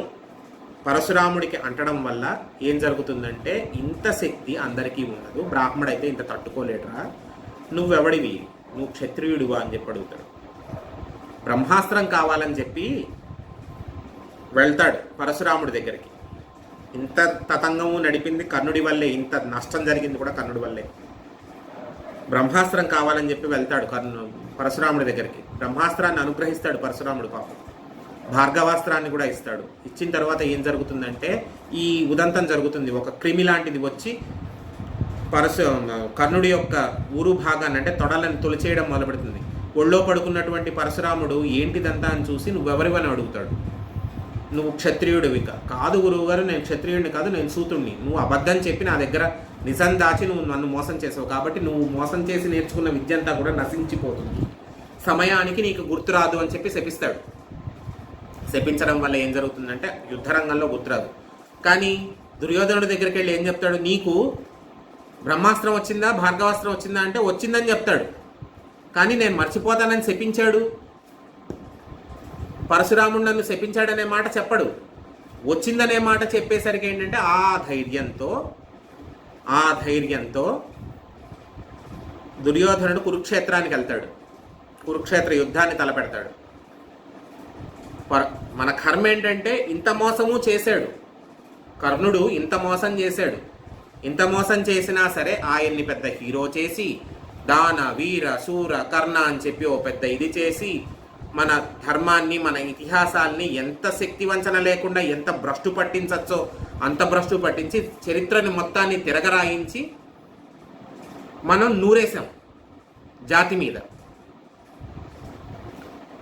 పరశురాముడికి అంటడం వల్ల ఏం జరుగుతుందంటే ఇంత శక్తి అందరికీ ఉండదు, బ్రాహ్మడైతే ఇంత తట్టుకోలేడురా, నువ్వెవడివి, నువ్వు క్షత్రియుడివా అని చెప్పి అడుగుతాడు. బ్రహ్మాస్త్రం కావాలని చెప్పి వెళ్తాడు పరశురాముడి దగ్గరికి. ఇంత తతంగము నడిపింది కర్ణుడి వల్లే, ఇంత నష్టం జరిగింది కూడా కర్ణుడి వల్లే. బ్రహ్మాస్త్రం కావాలని చెప్పి వెళ్తాడు పరశురాముడి దగ్గరికి. బ్రహ్మాస్త్రాన్ని అనుగ్రహిస్తాడు పరశురాముడు పాపం. భార్గవాస్త్రాన్ని కూడా ఇస్తాడు. ఇచ్చిన తర్వాత ఏం జరుగుతుందంటే ఈ ఉదంతం జరుగుతుంది. ఒక క్రిమి లాంటిది వచ్చి కర్ణుడి యొక్క ఊరు భాగాన్ని అంటే తొడలను తొలిచేయడం మొదలుపెడుతుంది. ఒళ్ళో పడుకున్నటువంటి పరశురాముడు ఏంటిదంతా అని చూసి నువ్వెవరివని అడుగుతాడు. నువ్వు క్షత్రియుడివి కాదు గురువుగారు, నేను క్షత్రియుడిని కాదు, నేను సూతుడిని. నువ్వు అబద్ధం చెప్పి నా దగ్గర నిజం దాచి నువ్వు నన్ను మోసం చేసావు, కాబట్టి నువ్వు మోసం చేసి నేర్చుకున్న విద్య అంతా కూడా నశించిపోతుంది, సమయానికి నీకు గుర్తురాదు అని చెప్పి శపిస్తాడు. శపించడం వల్ల ఏం జరుగుతుందంటే యుద్ధరంగంలో గుర్తురాదు. కానీ దుర్యోధనుడి దగ్గరికి వెళ్ళి ఏం చెప్తాడు, నీకు బ్రహ్మాస్త్రం వచ్చిందా భార్గవాస్త్రం వచ్చిందా అంటే వచ్చిందని చెప్తాడు. కానీ నేను మర్చిపోతానని శపించాడు. పరశురాముడు నన్ను శపించాడనే మాట చెప్పడు, వచ్చిందనే మాట చెప్పేసరికి ఏంటంటే ఆ ధైర్యంతో ఆ ధైర్యంతో దుర్యోధనుడు కురుక్షేత్రానికి వెళ్తాడు, కురుక్షేత్ర యుద్ధాన్ని తలపెడతాడు. మన కర్మ ఏంటంటే ఇంత మోసము చేశాడు కర్ణుడు, ఇంత మోసం చేశాడు. ఇంత మోసం చేసినా సరే ఆయన్ని పెద్ద హీరో చేసి దాన వీర శూర కర్ణ అని చెప్పి ఓ పెద్ద ఇది చేసి మన ధర్మాన్ని మన ఇతిహాసాల్ని ఎంత శక్తివంచన లేకుండా ఎంత భ్రష్టు పట్టించచ్చో అంత భ్రష్టు పట్టించి చరిత్రని మొత్తాన్ని తిరగరాయించి మనం నూరేశాం జాతి మీద.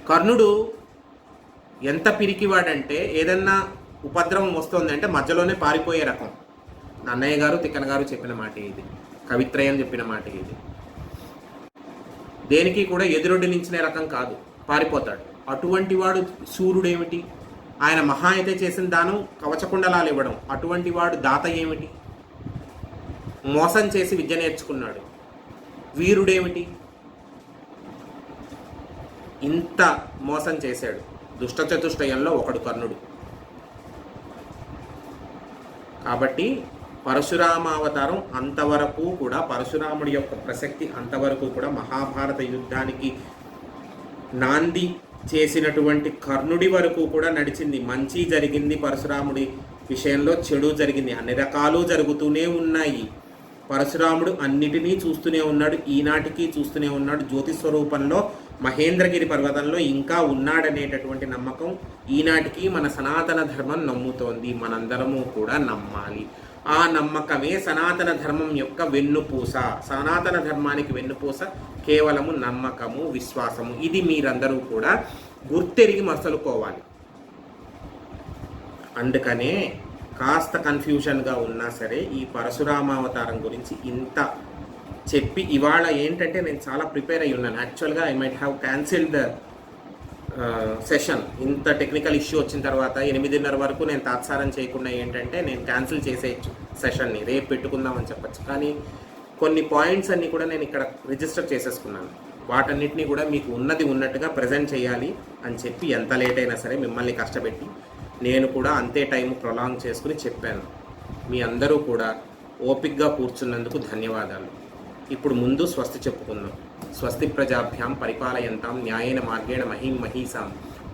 కర్ణుడు ఎంత పిరికివాడంటే ఏదన్నా ఉపద్రవం వస్తుందంటే మధ్యలోనే పారిపోయే రకం. అన్నయ్య గారు తిక్కన గారు చెప్పిన మాట ఇది, కవిత్రయం చెప్పిన మాట ఇది. దేనికి కూడా ఎదురొడ్డి నించిన రకం కాదు, పారిపోతాడు. అటువంటి వాడు శూరుడేమిటి? ఆయన మహా అయితే చేసిన దానం కవచకుండలాలు ఇవ్వడం. అటువంటి వాడు దాత ఏమిటి? మోసం చేసి విద్య నేర్చుకున్నాడు. వీరుడేమిటి? ఇంత మోసం చేశాడు. దుష్ట చతుష్టయంలో ఒకడు కర్ణుడు. కాబట్టి పరశురామావతారం అంతవరకు కూడా, పరశురాముడి యొక్క ప్రసక్తి అంతవరకు కూడా మహాభారత యుద్ధానికి నాంది చేసినటువంటి కర్ణుడి వరకు కూడా నడిచింది. మంచి జరిగింది పరశురాముడి విషయంలో, చెడు జరిగింది, అన్ని రకాలు జరుగుతూనే ఉన్నాయి. పరశురాముడు అన్నిటినీ చూస్తూనే ఉన్నాడు, ఈనాటికి చూస్తూనే ఉన్నాడు. జ్యోతి స్వరూపంలో మహేంద్రగిరి పర్వతంలో ఇంకా ఉన్నాడనేటటువంటి నమ్మకం ఈనాటికి మన సనాతన ధర్మం నమ్ముతోంది. మనందరము కూడా నమ్మాలి. ఆ నమ్మకమే సనాతన ధర్మం యొక్క వెన్నుపూస. సనాతన ధర్మానికి వెన్నుపూస కేవలము నమ్మకము, విశ్వాసము. ఇది మీరందరూ కూడా గుర్తెరిగి మసలుకోవాలి. అందుకనే కాస్త కన్ఫ్యూషన్గా ఉన్నా సరే ఈ పరశురామావతారం గురించి ఇంత చెప్పి, ఇవాళ ఏంటంటే నేను చాలా ప్రిపేర్ అయ్యి ఉన్నాను. యాక్చువల్గా I might have cancelled the session. ఇంత టెక్నికల్ ఇష్యూ వచ్చిన తర్వాత 8:30 వరకు నేను తాత్సారం చేయకుండా ఏంటంటే నేను క్యాన్సిల్ చేసేయచ్చు సెషన్ని, రేపు పెట్టుకుందామని చెప్పచ్చు. కానీ కొన్ని పాయింట్స్ అన్నీ కూడా నేను ఇక్కడ రిజిస్టర్ చేసేసుకున్నాను. వాటన్నిటినీ కూడా మీకు ఉన్నది ఉన్నట్టుగా ప్రజెంట్ చేయాలి అని చెప్పి ఎంత లేట్ అయినా సరే మిమ్మల్ని కష్టపెట్టి నేను కూడా అంతే టైం ప్రొలాంగ్ చేసుకుని చెప్పాను. మీ అందరూ కూడా ఓపిక్గా కూర్చున్నందుకు ధన్యవాదాలు. ఇప్పుడు ముందు స్వస్తి చెప్పుకుందాం. స్వస్తి ప్రజాభ్యాం పరిపాలయంతాం న్యాయేన మార్గేణ మహీం మహీసాం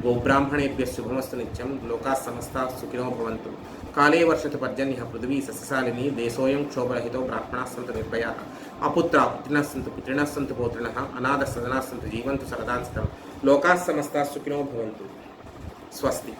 గోబ్రాహ్మణేభ్య శుభమస్తు నిత్యం లోకా సమస్తా సుఖినో భవంతు. కాలే వర్షతు పర్జన్య పృథివీ సస్యశాలిని దేశోయం క్షోభరహితో బ్రాహ్మణాः సంతు నిర్భయాः అపుత్రా పుత్రిణः సంతు పుత్రిణः సంతు పౌత్రిణः అనాథ సదనాः సంతు జీవంతు సరదాం సతం లోకాः సమస్తా సుఖినో భవంతు. స్వస్తి.